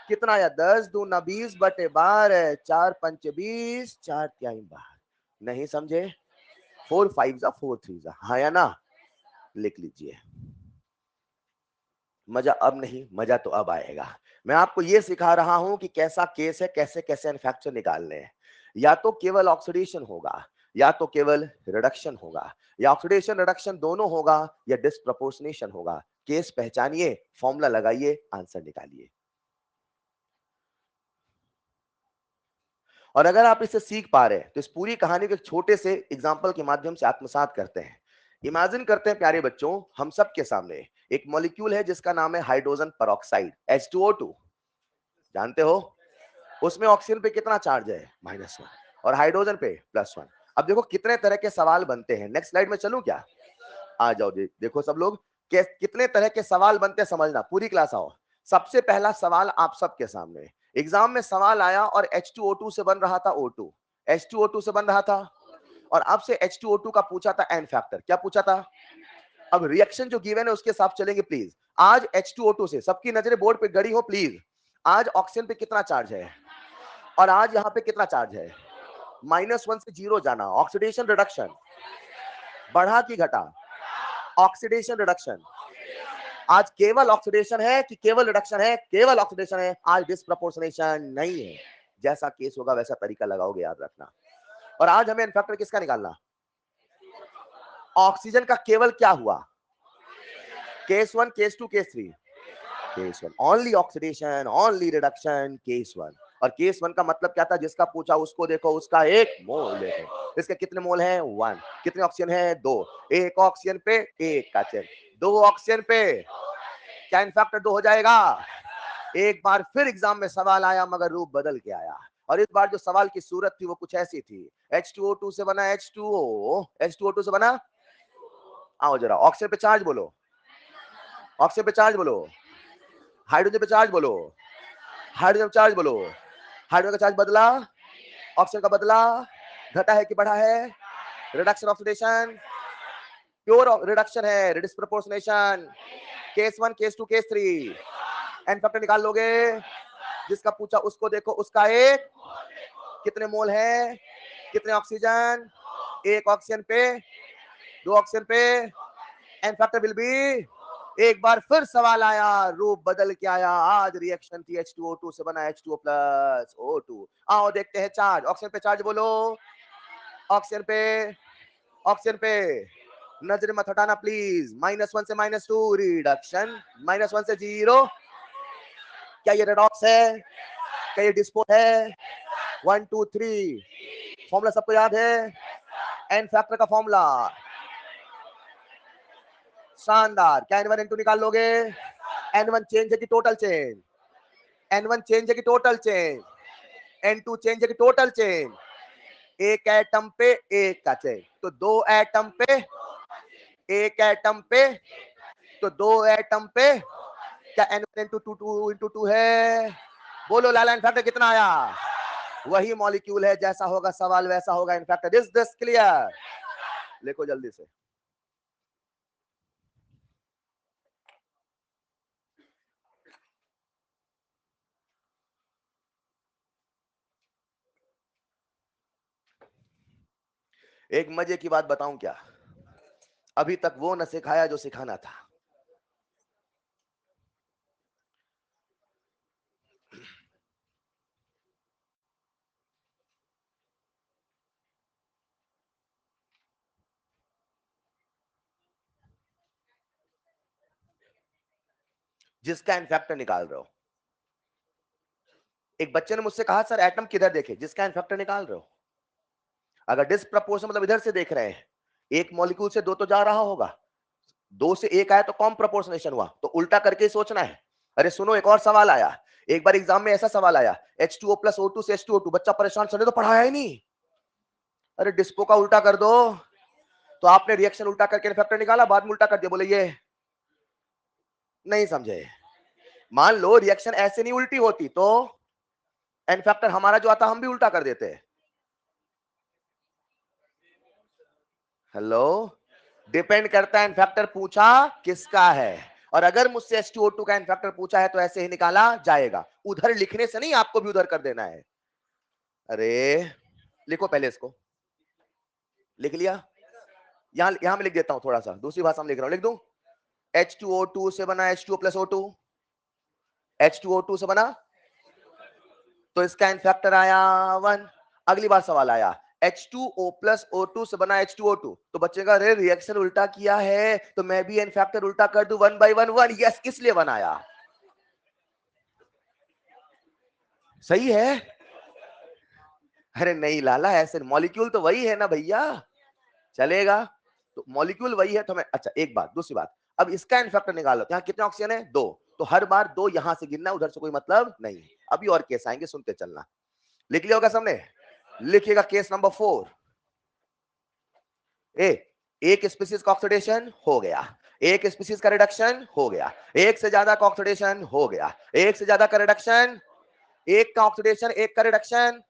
कितना आया? 10 दूना 20 बटे 12, 4 पंच 20, 4 तिहाई 12। नहीं समझे? 4 5 जा 4 3 जा, हाँ या ना? लिख लीजिए। मजा अब नहीं, मजा तो अब आएगा। मैं आपको यह सिखा रहा हूं कि कैसा केस है, कैसे कैसे एनफैक्चर निकालने हैं। या तो केवल ऑक्सीडेशन होगा, या तो केवल रिडक्शन होगा, या ऑक्सीडेशन रिडक्शन दोनों होगा, या डिस्प्रपोर्शनेशन होगा। केस पहचानिए, फॉर्मूला लगाइए, आंसर निकालिए। और अगर आप इसे सीख पा रहे हैं तो इस पूरी कहानी को एक छोटे से एग्जाम्पल के माध्यम से आत्मसात करते हैं। इमेजिन करते हैं प्यारे बच्चों, हम सब के सामने एक मॉलिक्यूल है जिसका नाम है हाइड्रोजन पेरोक्साइड, H2O2। जानते हो? उसमें ऑक्सीजन पे कितना चार्ज है? -1, और हाइड्रोजन पे +1। अब देखो कितने तरह के सवाल बनते हैं। नेक्स्ट स्लाइड में चलूं क्या? आ जाओ देखो सब लोग, कितने तरह के सवाल बनते हैं, समझना। पूरी क्लास आओ। सबसे पहला सवाल आप सबके सामने, एग्जाम में सवाल आया और H2O2 से बन रहा था O2, H2O2 से बन रहा था, और अब से H2O2 का पूछा था एन फैक्टर। क्या पूछा था? अब रिएक्शन जो गिवन है उसके साथ चलेंगे प्लीज। आज H2O2 से, सबकी नजरें बोर्ड पे गड़ी हो प्लीज, आज ऑक्सीजन पे कितना चार्ज है और आज यहां पे कितना चार्ज है? -1 से 0 जाना। ऑक्सीडेशन रिडक्शन, बढ़ा कि घटा? Oxidation reduction. आज केवल ऑक्सीडेशन है कि केवल रिडक्शन है? केवल ऑक्सीडेशन है। आज डिस्प्रपोर्शनेशन नहीं है। जैसा केस होगा वैसा तरीका लगाओगे, याद रखना। और आज हमें एन फैक्टर किसका निकालना? ऑक्सीजन का केवल क्या हुआ? Case 1, case 2, case 3? Case 1 only oxidation, only reduction, case 1। और केस 1 का मतलब क्या था? जिसका पूछा उसको देखो, उसका एक मोल देखो। इसके कितने मोल हैं? 1। कितने ऑक्सीजन है? 2। एक ऑक्सीजन पे एक का चेन, 2 ऑक्सीजन पे क्या इन फैक्टर 2 हो जाएगा? एक बार फिर एग्जाम में सवाल आया, मगर रूप बदल के आया। और इस बार जो सवाल की सूरत थी वो कुछ ऐसी थी। H2O2 से बना H2O, H2O2 से बना, आओ जरा ऑक्सीजन पे चार्ज बोलो, ऑक्सीजन पे चार्ज बोलो, हाइड्रोजन पे चार्ज बोलो, हाइड्रोजन पे चार्ज बोलो। हाइड्रोजन का चार्ज बदला, ऑक्सीजन का बदला, घटा है कि बढ़ा है? रिडक्शन ऑक्सीडेशन, प्योर रिडक्शन है, disproportionation. Case 1, case 2, case 3। N factor निकाल लोगे? जिसका पूछा उसको देखो, उसका एक, कितने मोल है? कितने ऑक्सीजन? एक ऑक्सीजन पे, 2 ऑक्सीजन पे, एन फैक्टर विल बी। एक बार फिर सवाल आया, रूप बदल के आया। आज रिएक्शन थी H2O2 से बना H2O प्लस O2। आओ देखते हैं चार्ज। ऑक्सीजन पे चार्ज बोलो, ऑक्सीजन पे, ऑक्सीजन पे नजर मत हटाना प्लीज। -1 से -2 रिडक्शन, -1 से 0। क्या ये रेडॉक्स है? क्या ये डिस्पो है? 1 2 3। फॉर्मूला सबको याद है? एन फैक्टर का फॉर्मूला, शानदार। क्या N1 N2 निकाल लोगे? N1 चेंज है कि टोटल चेंज? N1 चेंज है कि टोटल चेंज? N2 चेंज है कि टोटल चेंज? एक एटम पे एक का चेंज। तो तो 2 एटम पे, 1 एटम पे, तो 2 एटम पे क्या n1 into 2 into 2 है? बोलो लाला इनफैक्टर कितना आया? वही मॉलिक्यूल है, जैसा होगा सवाल वैसा होगा इनफैक्टर। Is this clear? लिखो जल्दी से। एक मजे की बात बताऊं क्या? अभी तक वो न सिखाया जो सिखाना था। जिसका इनफैक्टर निकाल रहे हो। एक बच्चे ने मुझसे कहा सर एटम किधर देखे? जिसका इनफैक्टर निकाल रहे हो। अगर डिस्प्रपोर्शन मतलब इधर से देख रहे हैं, एक मॉलिक्यूल से 2 तो जा रहा होगा, 2 से 1 आया तो कम प्रपोर्शनेशन हुआ, तो उल्टा करके ही सोचना है। अरे सुनो, एक और सवाल आया। एक बार एग्जाम में ऐसा सवाल आया, H2O plus O2 से H2O2, बच्चा परेशान, सर ने तो पढ़ाया ही नहीं। अरे डिस्पो का उल्टा कर दो। तो आपने रिएक्शन उल्टा करके इनफैक्टर निकाला, बाद में उल्टा कर दिया, बोले ये नहीं समझे। मान लो रिएक्शन ऐसे नहीं उल्टी होती तो इनफैक्टर हमारा जो आता हम भी उल्टा कर देते। हेलो, डिपेंड करता है इनफैक्टर पूछा किसका है। और अगर मुझसे H2O2 का इनफैक्टर पूछा है तो ऐसे ही निकाला जाएगा, उधर लिखने से नहीं, आपको भी उधर कर देना है। अरे लिखो पहले इसको। लिख लिया? यहां मैं लिख देता हूं, थोड़ा सा दूसरी भाषा में लिख रहा हूं, लिख दूं। H2O2 से बना H2O plus O2, H2O2 से बना, तो इसका इनफैक्टर आया 1। अगली बार सवाल आया, H2O plus O2 से बना H2O2, तो बच्चे का अरे रिएक्शन उल्टा किया है, तो मैं भी इनफैक्टर उल्टा कर दूं, 1 by 1 1। यस, इसलिए 1 आया। सही है? अरे नहीं लाला, ऐसे मॉलिक्यूल तो वही है ना भैया, चलेगा। तो मॉलिक्यूल वही है तो मैं, अच्छा एक बात, दूसरी बात, अब इसका इनफैक्टर निकालो। यहाँ कितने ऑक्सीजन है? 2। तो हर बार 2 यहां से गिनना, उधर से कोई मतलब नहीं। अभी और केस आएंगे, सुनते चलना। लिख लिया होगा सबने? लिखिएगा केस नंबर 4। एक स्पीसीज का ऑक्सीडेशन हो गया, एक स्पीसीज का रिडक्शन हो गया, एक से ज्यादा का ऑक्सीडेशन हो गया, एक से ज्यादा का रिडक्शन, एक का ऑक्सीडेशन एक का रिडक्शन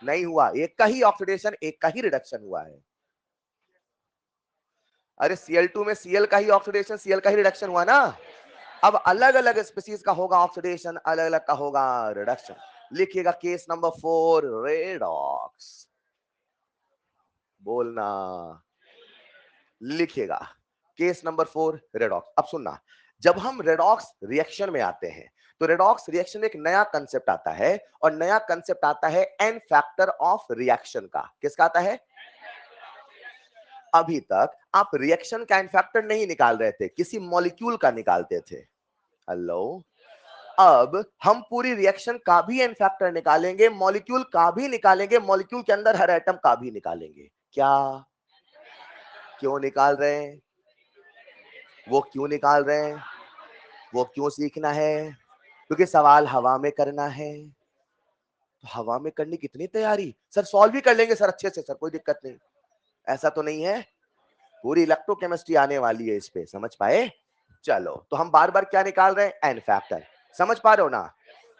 नहीं हुआ, एक का ही ऑक्सीडेशन एक का ही रिडक्शन हुआ है। अरे Cl2 में Cl का ही ऑक्सीडेशन Cl का ही रिडक्शन हुआ ना। अब अलग अलग स्पीसीज का होगा ऑक्सीडेशन, अलग अलग का होगा रिडक्शन। लिखिएगा केस नंबर 4 रेडॉक्स। बोलना, लिखिएगा केस नंबर 4 रेडॉक्स। अब सुनना, जब हम रेडॉक्स रिएक्शन में आते हैं तो रेडॉक्स रिएक्शन में एक नया कंसेप्ट आता है, और नया कंसेप्ट आता है एन फैक्टर ऑफ रिएक्शन का। किसका आता है? अभी तक आप रिएक्शन का एन फैक्टर नहीं निकाल रहे थे, किसी मॉलिक्यूल का निकालते थे। हेलो, अब हम पूरी रिएक्शन का भी एन फैक्टर निकालेंगे, मॉलिक्यूल का भी निकालेंगे, मॉलिक्यूल के अंदर हर एटम का भी निकालेंगे। क्या? क्यों निकाल रहे हैं? वो क्यों निकाल रहे हैं? वो क्यों सीखना है? क्योंकि सवाल हवा में करना है। तो हवा में करने की कितनी तैयारी? सर सॉल्व भी कर लेंगे सर अच्छे से, सर कोई दिक्कत नहीं। ऐसा तो नहीं है, पूरी इलेक्ट्रोकेमिस्ट्री आने वाली है इस पे, समझ पाए? चलो, तो हम बार बार क्या निकाल रहे हैं? N factor. समझ पा रहे हो ना?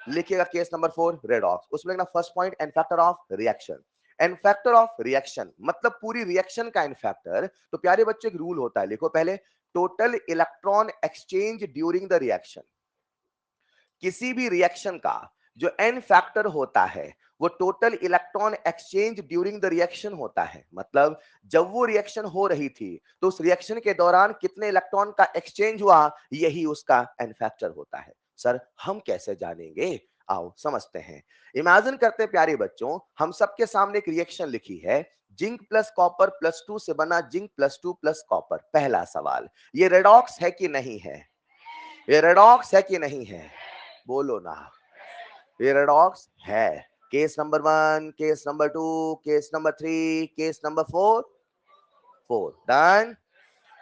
लिखिएगा केस नंबर 4 रेडॉक्स। उसमें लिखना first point, n factor of reaction. N factor of reaction मतलब पूरी रिएक्शन का एन फैक्टर। तो प्यारे बच्चे, एक रूल होता है, लिखो पहले, total electron exchange during the reaction. किसी भी रिएक्शन का जो एन फैक्टर होता है वो total electron exchange during the reaction होता है। मतलब जब वो रिएक्शन हो रही थी तो उस रिएक्शन के दौरान कितने इलेक्ट्रॉन का एक्सचेंज हुआ, यही उसका एन फैक्टर होता है। सर हम कैसे जानेंगे? आओ समझते हैं। इमेजिन करते हैं प्यारे बच्चों, हम सबके सामने एक रिएक्शन लिखी है, जिंक प्लस कॉपर प्लस 2 से बना जिंक प्लस 2 प्लस कॉपर। पहला सवाल, ये रेडॉक्स है कि नहीं है? ये रेडॉक्स है कि नहीं है? बोलो ना, ये रेडॉक्स है। Case number 1, case number 2, case number 3, case number 4, 4 done.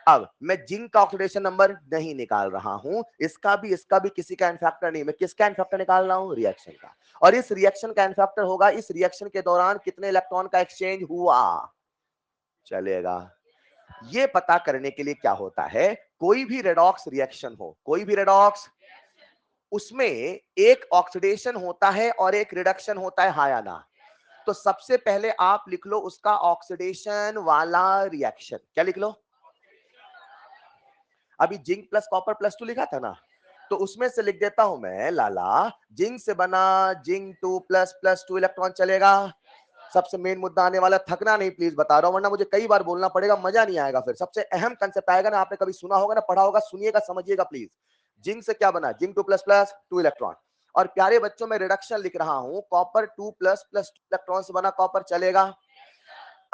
अब मैं जिंक का ऑक्सीडेशन नंबर नहीं निकाल रहा हूं, इसका भी किसी का एन फैक्टर नहीं, मैं किसका एन फैक्टर निकाल रहा हूं? रिएक्शन का। और इस रिएक्शन का एन फैक्टर होगा इस रिएक्शन के दौरान कितने इलेक्ट्रॉन का एक्सचेंज हुआ। चलेगा। ये पता करने के लिए क्या होता है, कोई भी रेडॉक्स रिएक्शन हो, कोई भी रेडॉक्स, उसमें एक ऑक्सीडेशन होता है और एक रिडक्शन होता है, हाँ या ना? तो सबसे पहले आप लिख लो उसका ऑक्सीडेशन वाला रिएक्शन। क्या लिख लो? अभी जिंक प्लस कॉपर प्लस 2 लिखा था ना, तो उसमें से लिख देता हूं मैं, लाला जिंक से बना जिंक 2 प्लस प्लस 2 इलेक्ट्रॉन चलेगा। सबसे मेन मुद्दा आने वाला, थकना नहीं प्लीज, बता रहा हूं, वरना मुझे कई बार बोलना पड़ेगा, मजा नहीं आएगा। फिर सबसे अहम कंसेप्ट आएगा ना, आपने कभी सुना होगा ना, पढ़ा होगा, सुनिएगा, समझिएगा प्लीज। जिंक से क्या बना? Zinc 2 plus plus 2 electron. और प्यारे बच्चों में रिडक्शन लिख रहा हूं, कॉपर 2 प्लस प्लस 2 इलेक्ट्रॉन से बना कॉपर चलेगा।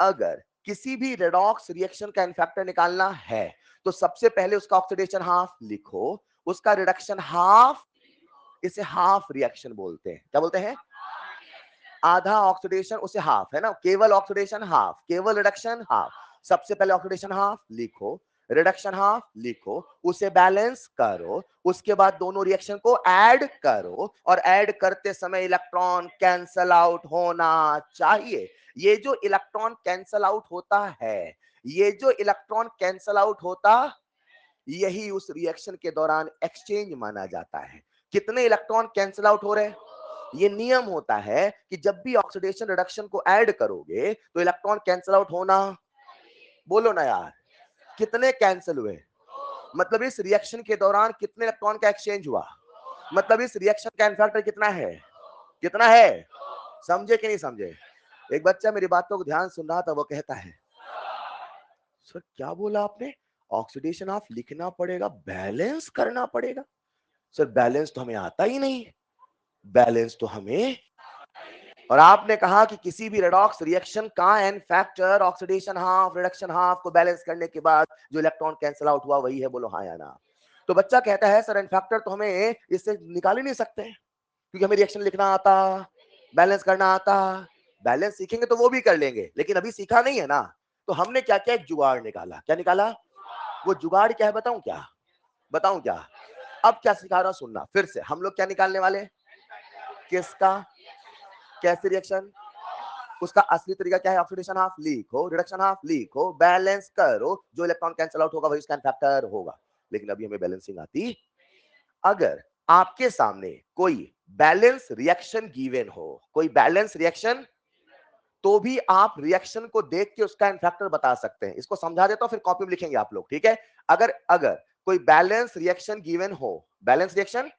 अगर किसी भी रेडॉक्स रिएक्शन का इनफैक्टर निकालना है तो सबसे पहले उसका ऑक्सीडेशन हाफ लिखो, उसका रिडक्शन हाफ, इसे हाफ रिएक्शन बोलते हैं। क्या बोलते हैं? आधा ऑक्सीडेशन, उसे हाफ, है ना, केवल ऑक्सीडेशन हाफ, केवल रिडक्शन हाफ। सबसे पहले ऑक्सीडेशन हाफ लिखो, रिडक्शन हाफ लिखो, उसे बैलेंस करो, उसके बाद दोनों रिएक्शन को ऐड करो, और ऐड करते समय इलेक्ट्रॉन कैंसल आउट होना चाहिए। ये जो इलेक्ट्रॉन कैंसल आउट होता है, ये जो इलेक्ट्रॉन कैंसल आउट होता, यही उस रिएक्शन के दौरान एक्सचेंज माना जाता है। कितने इलेक्ट्रॉन कैंसल आउट हो रहे हैं? ये नियम होता है कि जब भी ऑक्सीडेशन रिडक्शन को ऐड करोगे तो इलेक्ट्रॉन कैंसल आउट होना, बोलो ना यार, कितने कैंसिल हुए? मतलब इस रिएक्शन के दौरान कितने इलेक्ट्रॉन का एक्सचेंज हुआ? मतलब इस रिएक्शन का इनफैक्टर कितना है? कितना है? समझे कि नहीं समझे? एक बच्चा मेरी बातों को ध्यान सुन रहा था, वो कहता है, सर क्या बोला आपने? ऑक्सीडेशन ऑफ लिखना पड़ेगा, बैलेंस करना पड़ेगा? सर बैलेंस तो हमें आता ही नहीं, बैलेंस तो हमें, और आपने कहा कि किसी भी रेडॉक्स रिएक्शन का n factor oxidation half reduction half को बैलेंस करने के बाद जो इलेक्ट्रॉन कैंसिल आउट हुआ वही है, बोलो हाँ या ना? तो बच्चा कहता है सर एन फैक्टर तो हमें इससे निकाल ही नहीं सकते क्योंकि हमें रिएक्शन लिखना आता, बैलेंस करना आता। बैलेंस सीखेंगे तो वो भी कर लेंगे, लेकिन अभी सीखा नहीं है ना। तो हमने क्या किया, एक जुगाड़ निकाला। क्या निकाला? वो जुगाड़ क्या है बताऊं क्या? बताऊं क्या? अब क्या सिखा रहा हूं सुनना फिर से। हम लोग क्या निकालने वाले? किसका? कैसे रिएक्शन? उसका असली तरीका क्या है? ऑक्सीडेशन हाफ लिखो, रिडक्शन हाफ लिखो, बैलेंस करो, जो इलेक्ट्रॉन कैंसिल आउट होगा वही उसका फैक्टर होगा। लेकिन अभी हमें बैलेंसिंग आती। अगर आपके सामने कोई बैलेंस रिएक्शन गिवन हो, कोई बैलेंस रिएक्शन, तो भी आप रिएक्शन को देख के उसका फैक्टर बता सकते हैं। इसको समझा देता हूं, फिर कॉपी में लिखेंगे आप लोग, ठीक है? अगर अगर कोई बैलेंस रिएक्शन गिवन हो, बैलेंस रिएक्शन,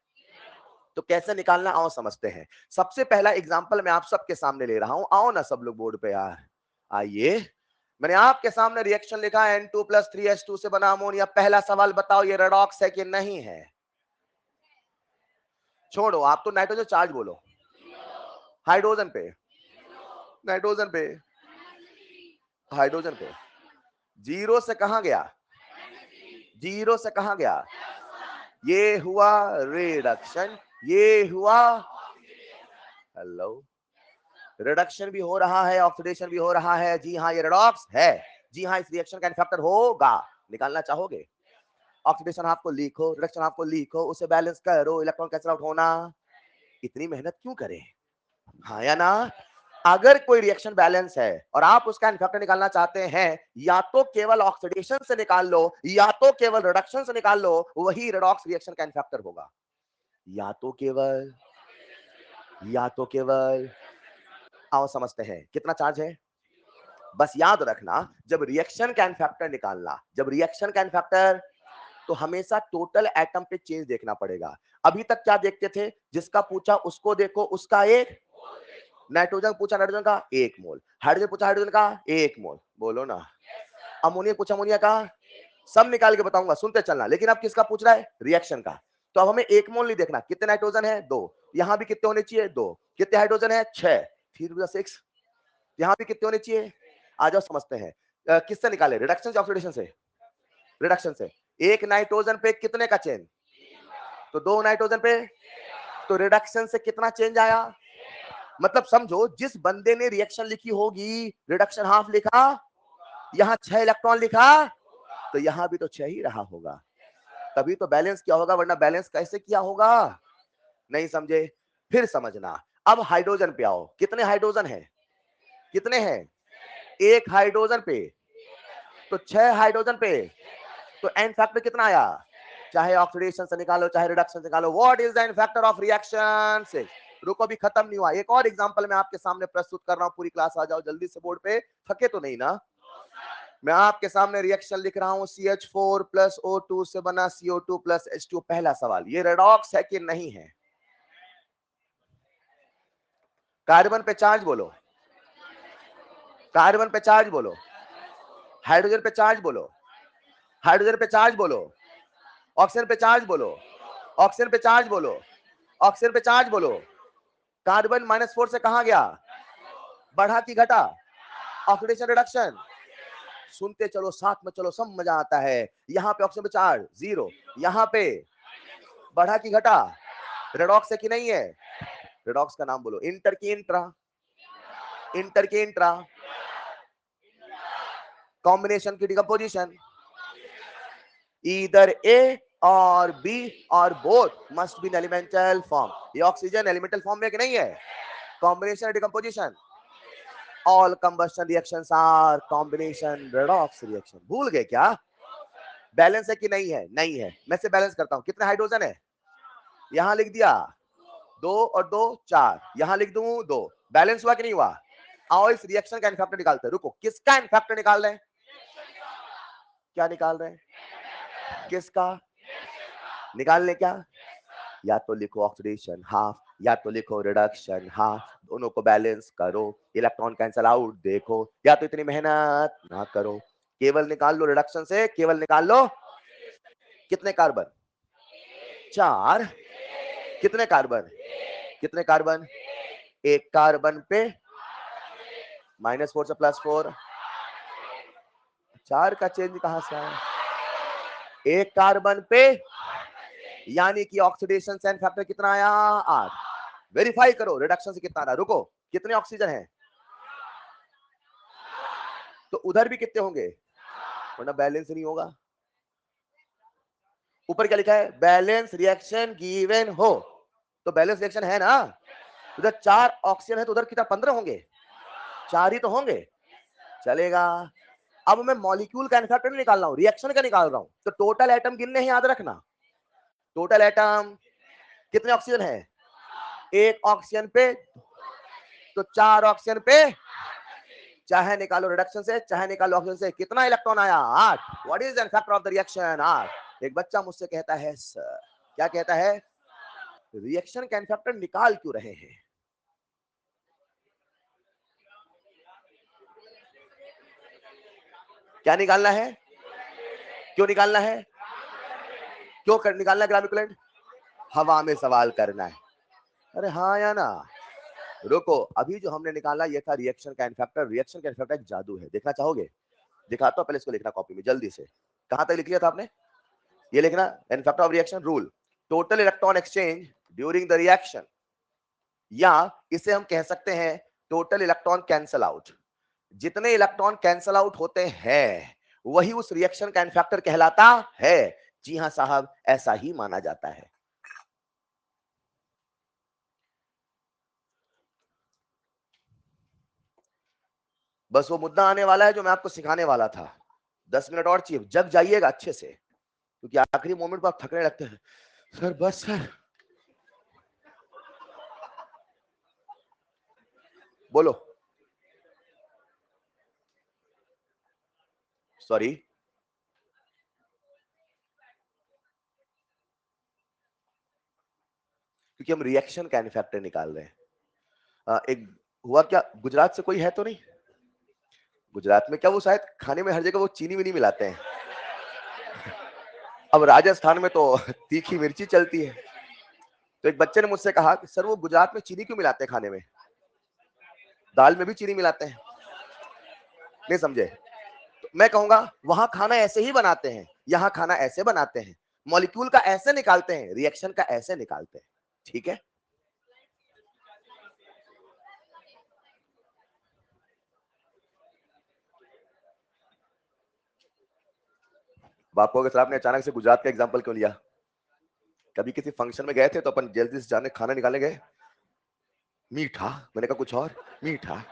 तो कैसे निकालना आओ समझते हैं। सबसे पहला एग्जांपल मैं आप सबके सामने ले रहा हूं, आओ ना सब लोग बोर्ड पे यार, आइए। मैंने आपके सामने रिएक्शन लिखा है N2 प्लस 3H2 से बना अमोनिया। पहला सवाल बताओ ये रेडॉक्स है कि नहीं है? छोड़ो, आप तो नाइट्रोजन चार्ज बोलो। हाइड्रोजन पे, नाइट्रोजन पे, हाइड्रोजन पे। जीरो से कहां गया? जीरो से कहां गया? ये हुआ रिडक्शन, ये हुआ, हेलो, रिडक्शन भी हो रहा है, ऑक्सीडेशन भी हो रहा है। जी हाँ, ये रेडॉक्स है। जी हाँ, इस रिएक्शन का फैक्टर होगा। निकालना चाहोगे? ऑक्सीडेशन हाफ को लिखो, रिडक्शन हाफ को लिखो, उसे बैलेंस करो, इलेक्ट्रॉन कैंसिल आउट होना। इतनी मेहनत क्यों करें? हाँ या ना? अगर कोई रिएक्शन बैलेंस है और आप उसका फैक्टर निकालना चाहते हैं, या तो केवल ऑक्सीडेशन से निकाल लो या तो केवल रिडक्शन से निकाल लो, वही रेडॉक्स रिएक्शन का फैक्टर होगा। या तो केवल, या तो केवल। आओ समझते हैं कितना चार्ज है। बस याद रखना, जब रिएक्शन का फैक्टर निकालना, जब रिएक्शन का फैक्टर, तो हमेशा टोटल एटम पे चेंज देखना पड़ेगा। अभी तक क्या देखते थे? जिसका पूछा उसको देखो, उसका एक, नाइट्रोजन पूछा नाइट्रोजन का 1 मोल, हाइड्रोजन पूछा हाइड्रोजन का 1 मोल, बोलो ना। अमोनिया पूछा अमोनिया का, सब निकाल के बताऊंगा, सुनते चलना। लेकिन अब किसका पूछ रहा है? रिएक्शन का। तो अब हमें 1 मोल नहीं देखना, कितने नाइट्रोजन है? 2। यहां भी कितने होने चाहिए? 2। कितने हाइड्रोजन है? 6। 3 6। यहां भी कितने होने चाहिए? आ जाओ समझते हैं। किससे निकाले? रिडक्शन से ऑक्सीडेशन से? रिडक्शन से। एक नाइट्रोजन पे कितने का चेंज? तो 2 नाइट्रोजन पे, तो रिडक्शन से कितना चेंज आया? मतलब समझो, जिस बंदे ने रिएक्शन लिखी होगी, रिडक्शन हाफ लिखा, यहां 6 इलेक्ट्रॉन लिखा, तो यहां भी तो 6 ही रहा होगा, तभी तो बैलेंस किया होगा, वरना बैलेंस कैसे किया होगा? नहीं समझे? फिर समझना। अब हाइड्रोजन पे आओ, कितने हाइड्रोजन है? कितने हैं? एक हाइड्रोजन पे तो 6 हाइड्रोजन पे, तो एन फैक्टर कितना आया? चाहे ऑक्सीडेशन से निकालो चाहे रिडक्शन से निकालो, what is the n factor of reaction से? रुको, अभी खत्म नहीं हुआ, एक और एग्जांपल मैं आपके सामने प्रस्तुत कर रहा हूं, पूरी क्लास आ जाओ जल्दी से बोर्ड पे, थके तो नहीं ना? मैं आपके सामने रिएक्शन लिख रहा हूं, CH4 प्लस O2 से बना CO2 प्लस H2। पहला सवाल, ये रेडॉक्स है कि नहीं है? कार्बन पे चार्ज बोलो, कार्बन पे चार्ज बोलो, हाइड्रोजन पे चार्ज बोलो, हाइड्रोजन पे चार्ज बोलो, ऑक्सीजन पे चार्ज बोलो, ऑक्सीजन पे चार्ज बोलो, ऑक्सीजन पे चार्ज बोलो। कार्बन -4 से कहां गया? बढ़ा कि घटा? Oxidation reduction. सुनते चलो, साथ में चलो, सब मजा आता है। यहां पे ऑक्सीजन पे चार्ज 0, यहां पे बढ़ा कि घटा? रेडॉक्स है कि नहीं है? रेडॉक्स का नाम बोलो। इंटर की इंट्रा, इंटर की इंट्रा, कॉम्बिनेशन की डिकम्पोजिशन, ईदर ए और बी और both must be in elemental form. ये ऑक्सीजन एलिमेंटल फॉर्म में कि नहीं है? Combination decomposition, all combustion reactions are combination redox reaction. भूल गए क्या? बैलेंस है कि नहीं है? नहीं है। मैं से बैलेंस करता हूं, कितने हाइड्रोजन है? यहां लिख दिया 2 और 2 4, यहां लिख दूं 2। बैलेंस हुआ कि नहीं हुआ? आओ इस रिएक्शन का एन फैक्टर निकालते हैं। रुको, किसका एन फैक्टर निकाल रहे हैं? क्या निकाल रहे हैं? किसका निकालने? क्या? या तो लिखो ऑक्सीडेशन हाफ, या तो लिखो रिडक्शन हाफ, दोनों को बैलेंस करो, इलेक्ट्रॉन कैंसल आउट देखो, या तो इतनी मेहनत ना करो, केवल निकाल लो रिडक्शन से, केवल निकाल लो। कितने कार्बन? 4। कितने कार्बन? कितने कार्बन? एक कार्बन पे -4 से +4, 4 का चेंज कहां से आया? एक कार्बन पे, यानी कि ऑक्सीडेशन से एन फैक्टर कितना आया? 8। वेरीफाई करो रिडक्शन से कितना आ रहा। रुको, कितने ऑक्सीजन है? तो उधर भी कितने होंगे, वरना बैलेंस नहीं होगा। ऊपर क्या लिखा है? बैलेंस रिएक्शन गिवन हो, तो बैलेंस रिएक्शन है ना? उधर 4 ऑक्सीजन है तो उधर कितना 15 होंगे? 4 ही तो होंगे, चलेगा। अब मैं मॉलिक्यूल का एन फैक्टर नहीं निकाल रहा हूं, रिएक्शन का निकाल रहा हूं, तो टोटल एटम गिनने हैं, याद रखना। टोटल एटम कितने ऑक्सीजन है? एक ऑक्सीजन पे, तो 4 ऑक्सीजन पे, चाहे निकालो रिडक्शन से चाहे निकालो ऑक्सीजन से, कितना इलेक्ट्रॉन आया? 8। What is the factor of the reaction? 8। एक बच्चा मुझसे कहता है सर, क्या कहता है? रिएक्शन का फैक्टर निकाल क्यों रहे हैं? क्या निकालना है? क्यों निकालना है? क्यों निकालना है ग्राविकुलेंट? हवा में सवाल करना है। अरे हाँ या ना? रुको, अभी जो हमने निकाला ये था रिएक्शन का फैक्टर। रिएक्शन का फैक्टर एक जादू है, देखना चाहोगे? दिखाता हूं, पहले इसको लिखना कॉपी में जल्दी से। कहां तक लिख लिया था आपने? ये लिखना, n factor of reaction rule, total electron exchange during the reaction, या इसे हम कह सकते हैं टोटल इलेक्ट्रॉन कैंसल आउट। जितने इलेक्ट्रॉन कैंसल आउट होते हैं वही उस रिएक्शन का फैक्टर कहलाता है। जी हां साहब, ऐसा ही माना जाता है। बस वो मुद्दा आने वाला है जो मैं आपको सिखाने वाला था। 10 मिनट और चाहिए, जग जाइएगा अच्छे से, क्योंकि आखिरी मोमेंट पर आप थकने लगते हैं। सर बस सर, बोलो। सॉरी, क्योंकि हम रिएक्शन का फैक्टर निकाल रहे हैं। एक हुआ क्या, गुजरात से कोई है तो नहीं? गुजरात में क्या वो शायद खाने में हर जगह वो चीनी भी नहीं मिलाते हैं। अब राजस्थान में तो तीखी मिर्ची चलती है। तो एक बच्चे ने मुझसे कहा कि सर वो गुजरात में चीनी क्यों मिलाते हैं खाने में? दाल में भी चीनी मिलाते हैं। नहीं समझे? तो मैं कहूंगा वहां खाना ऐसे ही बनाते हैं, यहां खाना ऐसे बनाते हैं। मॉलिक्यूल का ऐसे निकालते हैं, रिएक्शन का ऐसे निकालते हैं। ठीक है? अब आपको अगर सर आपने अचानक से गुजरात का एग्जांपल क्यों लिया? कभी किसी फंक्शन में गए थे तो अपन जल्दी से जाने खाना निकालने गए, मीठा, मैंने कहा कुछ और मीठा।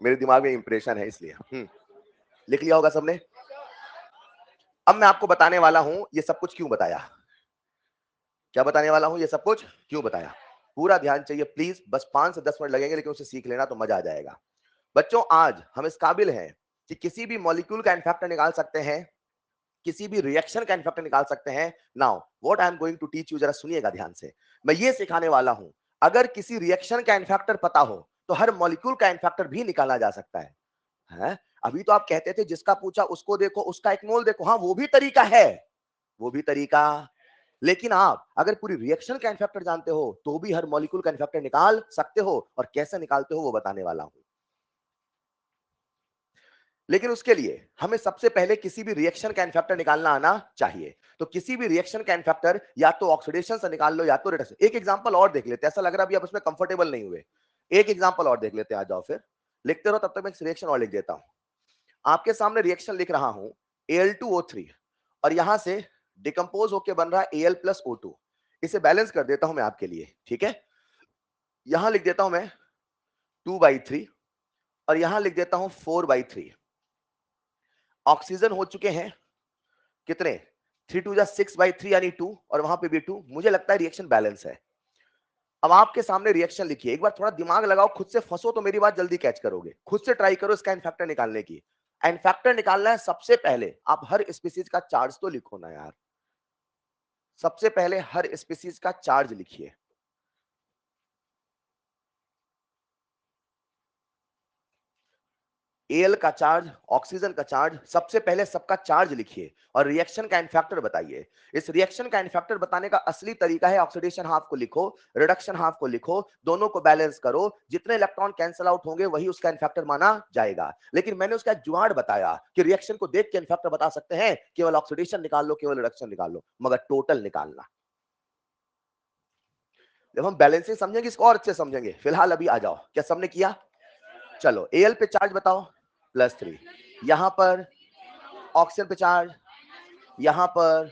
मेरे दिमाग में इंप्रेशन है इसलिए। लिख लिया होगा सबने। अब मैं आपको बताने वाला हूं ये सब कुछ क्यों बताया। क्या बताने वाला हूं ये सब कुछ क्यों बताया, पूरा ध्यान चाहिए प्लीज। बस 5 से 10 मिनट लगेंगे, लेकिन उसे सीख लेना तो मजा आ जाएगा। बच्चों, आज हम इस काबिल हैं कि किसी भी मॉलिक्यूल का इनफैक्टर निकाल सकते हैं, किसी भी रिएक्शन का इनफैक्टर निकाल सकते हैं। Now what I am going to teach you, जरा सुनिएगा ध्यान से। मैं ये सिखाने वाला हूं, अगर किसी रिएक्शन का इनफैक्टर पता हो तो हर मॉलिक्यूल का इनफैक्टर भी निकाला जा सकता है। हैं? अभी तो आप कहते थे जिसका पूछा उसको देखो, उसका एक मोल देखो। हाँ, वो भी तरीका है, वो भी तरीका। लेकिन आप अगर पूरी रिएक्शन का इनफैक्टर जानते हो तो भी हर मॉलिक्यूल का इनफैक्टर निकाल सकते हो, और कैसे निकालते हो वो बताने वाला हूं। लेकिन उसके लिए हमें सबसे पहले किसी भी रिएक्शन का इनफैक्टर निकालना आना चाहिए। तो किसी भी रिएक्शन का इनफैक्टर या तो ऑक्सीडेशन से निकाल लो या तो रिडक्शन। एक एग्जांपल और देख लेते हैं, ऐसा लग रहा है अभी आप उसमें कंफर्टेबल नहीं हुए। एक एग्जांपल और देख लेते हैं, आ जाओ फिर। लिखते रहो, तब तक मैं रिएक्शन और लिख देता हूं। आपके सामने रिएक्शन लिख रहा हूं, Al2O3, और यहां से डिकम्पोज होकर बन रहा है Al प्लस O2। इसे बैलेंस कर देता हूं मैं आपके लिए, ठीक है। यहां लिख देता हूं मैं 2/3, और यहां लिख देता हूं 4/3। ऑक्सीजन हो चुके हैं कितने, 3 2 6/3 यानी 2, और वहां पे भी 2। मुझे लगता है रिएक्शन बैलेंस है। अब आपके सामने रिएक्शन लिखिए, एक बार थोड़ा दिमाग लगाओ, खुद से फंसो तो मेरी बात जल्दी कैच करोगे। खुद से ट्राई करो इसका इनफैक्टर निकालने की। इनफैक्टर निकालना है, सबसे पहले आप हर स्पीसीज का चार्ज तो लिखो ना यार। सबसे पहले हर स्पीसीज का चार्ज लिखिए। एल का चार्ज, ऑक्सीजन का चार्ज, सबसे पहले सबका चार्ज लिखिए और रिएक्शन का इनफैक्टर बताइए। इस रिएक्शन का इनफैक्टर बताने का असली तरीका है, ऑक्सीडेशन हाफ को लिखो, रिडक्शन हाफ को लिखो, दोनों को बैलेंस करो। जितने इलेक्ट्रॉन कैंसिल आउट होंगे वही उसका इनफैक्टर माना जाएगा। लेकिन मैंने उसका जुगाड़ बताया कि रिएक्शन को देख के इनफैक्टर बता सकते हैं, केवल ऑक्सीडेशन निकाल लो, केवल रिडक्शन निकाल लो, मगर टोटल निकालना। जब हम बैलेंसिंग समझेंगे इसको और अच्छे समझेंगे। फिलहाल अभी आ जाओ, क्या सबने किया? चलो, एल पे चार्ज बताओ, +3। यहां पर ऑक्सीजन पे चार्ज, यहां पर।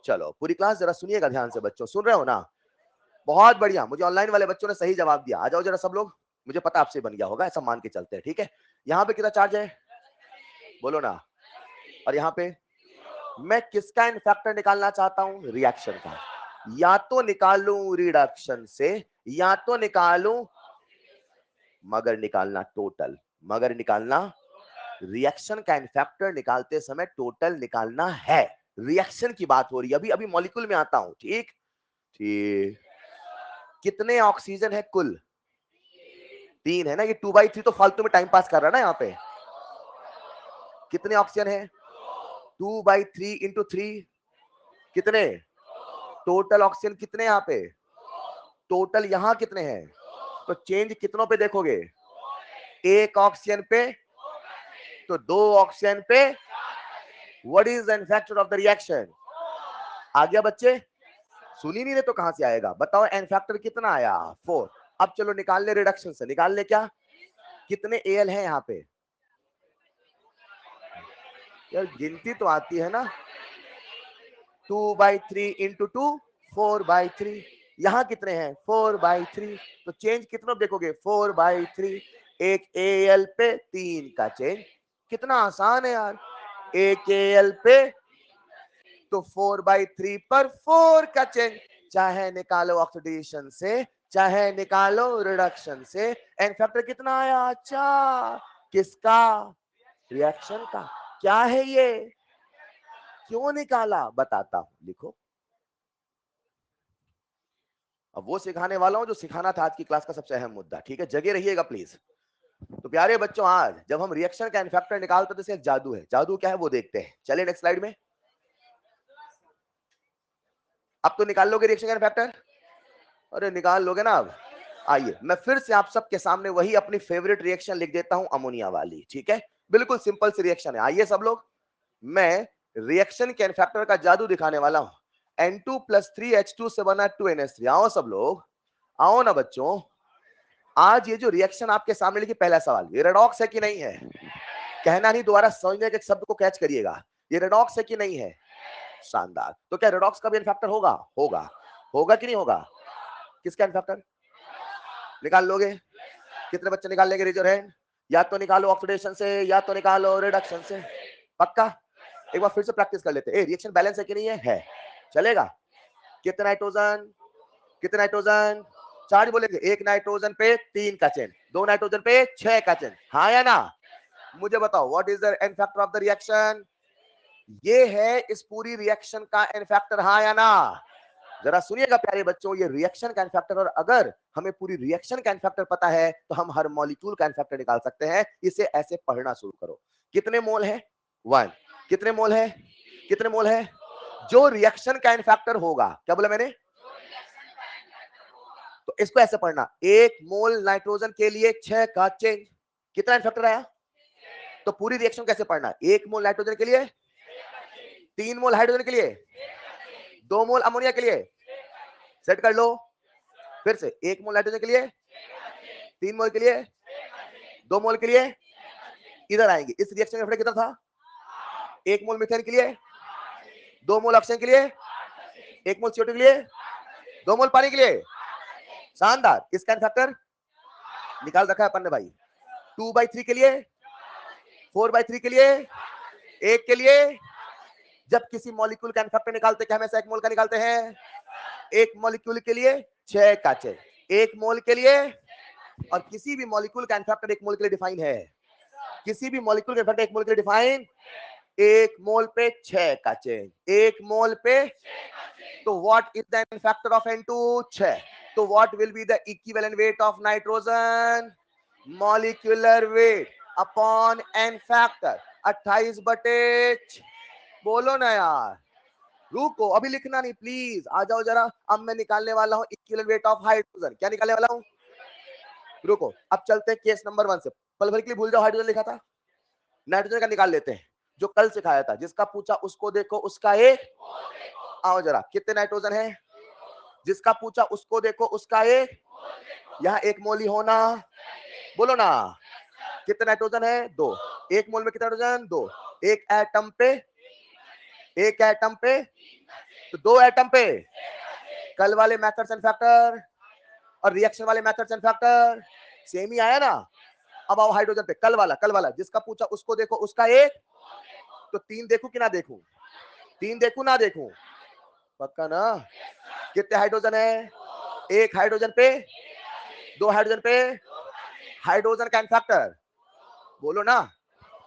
चलो पूरी क्लास जरा सुनिएगा ध्यान से बच्चों, सुन रहे हो ना? बहुत बढ़िया, मुझे ऑनलाइन वाले बच्चों ने सही जवाब दिया। आ जाओ जरा सब लोग, मुझे पता आपसे बन गया होगा, ऐसा मान के चलते हैं, ठीक है। यहां पे कितना चार्ज है बोलो ना, और यहां पे मैं किसका इनफैक्टर निकालना चाहता हूं? रिएक्शन का। या तो निकालूं रिडक्शन से या तो निकालूं, मगर निकालना टोटल, मगर निकालना रिएक्शन का इनफैक्टर निकालते समय टोटल निकालना है। रिएक्शन की बात हो रही है, अभी अभी मॉलिक्यूल में आता हूं, ठीक ठीक। कितने ऑक्सीजन है कुल? 3 है ना। ये 2/3 तो फालतू में टाइम पास कर रहा है ना यहाँ पे। कितने ऑक्सीजन है? 2/3 इंटू 3 कितने? टोटल ऑक्सीजन कितने यहाँ पे? टोटल यहाँ कितने हैं? तो चेंज कितनों पे देखोगे? एक ऑक्सीजन पे तो 2 ऑक्सीजन पे। What is the in factor of the reaction? आ गया बच्चे? सुन ही नहीं रहे तो कहां से आएगा? बताओ एन फैक्टर कितना आया? 4। अब चलो निकाल ले रिडक्शन से। निकाल ले क्या? कितने एल है यहाँ पे? यार गिनती तो आती है ना। 2/3 इंटू 2 4/3। यहाँ कितने हैं? 4/3। तो चेंज कितना देखोगे? 4/3। एक एल पे 3 का चेंज। कितना आसान है यार, एक एल पे तो 4/3 पर 4 का चेंज। चाहे निकालो ऑक्सीडेशन से चाहे निकालो रिडक्शन से, एन फैक्टर कितना आया? 4। किसका? रिएक्शन का। क्या है ये? क्यों निकाला? बताता हूं, लिखो। अब वो सिखाने वाला हूं जो सिखाना था आज की क्लास का सबसे अहम मुद्दा, ठीक है। जगे रहिएगा प्लीज। तो प्यारे बच्चों, आज जब हम रिएक्शन का इनफैक्टर निकालते हैं तो एक जादू है। जादू क्या है वो देखते हैं। चलिए नेक्स्ट स्लाइड में। अब तो निकाल लोगे रिएक्शन का इनफैक्टर? अरे निकाल लोगे ना अब। आइए मैं फिर से आप सबके सामने वही अपनी फेवरेट रिएक्शन लिख देता हूं, अमोनिया वाली, ठीक है। बिल्कुल सिंपल सी रिएक्शन है। आइए सब लोग, मैं रिएक्शन के इनफैक्टर का जादू दिखाने वाला हूं। N2 + 3H2 से बना 2NH3। आओ सब लोग, आओ ना बच्चों। आज ये जो रिएक्शन आपके सामने लिखी, पहला सवाल, ये रेडॉक्स है कि नहीं है? कहना नहीं, दोबारा समझने के शब्द को कैच करिएगा। ये रेडॉक्स है कि नहीं है? शानदार। तो क्या रेडॉक्स का भी इनफैक्टर होगा? होगा। होगा कि नहीं होगा? किसका इनफैक्टर निकाल लोगे? कितने बच्चे निकाल लेंगे? Raise your hand. या तो निकालो ऑक्सीडेशन से या तो निकालो रिडक्शन से। पक्का? एक बार फिर से प्रैक्टिस कर लेते हैं। रिएक्शन बैलेंस है कि नहीं है? चलेगा? कितने नाइट्रोजन, कितने नाइट्रोजन? 4 बोलेंगे। 1 नाइट्रोजन पे 3 का चेन, 2 नाइट्रोजन पे 6 का चेन। हाँ या ना? मुझे बताओ what is the n factor of the reaction? ये है इस पूरी रिएक्शन का एन फैक्टर। हाँ या ना? जरा सुनिएगा प्यारे बच्चों, ये रिएक्शन का एन फैक्टर, और अगर हमें पूरी रिएक्शन का एन फैक्टर पता है तो हम हर मॉलिक्यूल का एन फैक्टर निकाल सकते हैं। इसे ऐसे पढ़ना शुरू करो। कितने मोल है? 1। कितने मोल है? कितने मोल है? जो रिएक्शन का एन फैक्टर होगा, क्या बोला मैंने? तो इसको ऐसे पढ़ना, 1 मोल नाइट्रोजन के लिए 6 का चेंज। कितना एन फैक्टर आया? तो पूरी रिएक्शन कैसे पढ़ना? 1 मोल नाइट्रोजन के लिए, 3 मोल हाइड्रोजन के लिए, 2 मोल अमोनिया के लिए। सेट कर लो फिर से। 1 मोल नाइट्रोजन के लिए, 3 मोल के लिए, 2 मोल के लिए। इधर आएंगे। इस रिएक्शन का कितना था? 1 मोल मीथेन के लिए, 2 मोल ऑक्सीजन के लिए, 1 मोल CO2 के लिए, 2 मोल पानी के लिए। शानदार। इसका फैक्टर निकाल रखा है अपन ने भाई। 2/3 के लिए, 4/3 के लिए, 1 के लिए। जब किसी मॉलिक्यूल का फैक्टर निकालते क्या हमेशा 1 मोल का निकालते हैं? 1 मॉलिक्यूल के लिए 6 का चेन, 1 मोल के लिए। और किसी भी मॉलिक्यूल का फैक्टर 1 मोल के लिए डिफाइन है। किसी भी मॉलिक्यूल का फैक्टर 1 मोल के लिए डिफाइन। 1 मोल पे 6 का चेन, 1 मोल पे। तो what is the factor of N2? 6। तो what will be the equivalent weight of nitrogen? Molecular weight upon n factor 28/6। बोलो ना यार। रुको, अभी लिखना नहीं प्लीज, आ जाओ जरा। अब मैं निकालने वाला हूं इक्विवेलेंट वेट ऑफ हाइड्रोजन। क्या निकालने वाला हूं? रुको, अब चलते हैं केस नंबर 1 से। पल भर के लिए भूल जाओ हाइड्रोजन लिखा था। नाइट्रोजन का निकाल लेते हैं, जो कल सिखाया था। जिसका पूछा उसको देखो, उसका एक। आओ जरा, कितने नाइट्रोजन है? जिसका पूछा उसको देखो, उसका एक। यहाँ 1 मोल ही होना। बोलो ना। कितने नाइट्रोजन है? 2। 1 मोल में कितना नाइट्रोजन? 2। एक एटम पे, एक एटम पे, तो 2 एटम पे। कल वाले मेथड्स एंड फैक्टर और रिएक्शन वाले मेथड्स एंड फैक्टर सेम ही आया ना। अब आओ हाइड्रोजन पे। कल वाला जिसका पूछा उसको देखो, उसका एक। तो 3 देखूं कि ना देखूं? 3 देखूं ना देखूं? पक्का ना? कितने हाइड्रोजन है? 1 हाइड्रोजन पे, 2 हाइड्रोजन पे। हाइड्रोजन का फैक्टर बोलो ना।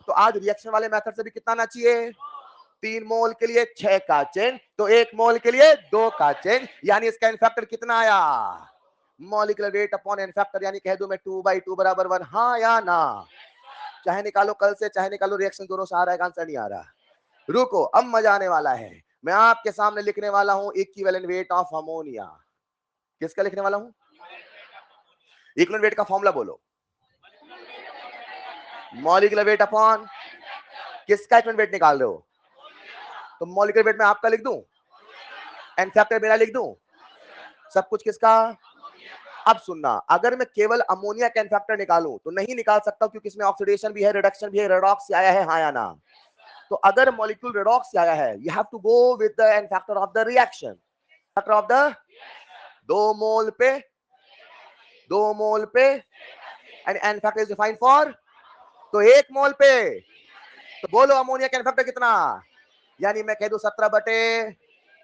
तो आज रिएक्शन वाले मेथड से भी कितना आना चाहिए? 3 मोल के लिए 6 का चेन, तो 1 मोल के लिए 2 का चेन। यानी इसका फैक्टर कितना आया? Molecular weight upon n factor, यानी कह दूं मैं 2/2 बराबर 1। हाँ या ना? चाहे निकालो कल से, चाहे निकालो रिएक्शन, दोनों से आ रहा है, आंसर नहीं आ रहा। रुको, अब मजा आने वाला है। मैं आपके सामने लिखने वाला हूं इक्विवेलेंट वेट ऑफ अमोनिया। किसका लिखने वाला हूं? इक्विवेलेंट वेट का फॉर्मूला बोलो। मॉलिक्यूलर वेट अपॉन किसका इक्विवेलेंट वेट निकाल रहे हो? तो मॉलिक्यूलर वेट में आपका लिख दूं, एन फैक्टर मेरा लिख दूं, सब कुछ किसका? अब सुनना, अगर मैं केवल अमोनिया का एन फैक्टर निकालूं तो नहीं निकाल सकता, क्योंकि इसमें ऑक्सीडेशन भी है, रिडक्शन भी है, रेडॉक्स से आया है। हाँ या ना? तो अगर मॉलिक्यूल रेडॉक्स से आया है, you have to go with the n factor of the reaction. Factor of the 2 mole पे, 2 मोल पे, and n factor is defined for. तो 1 मोल पे। तो बोलो अमोनिया का एन फैक्टर कितना? यानी मैं कह दूं 17/,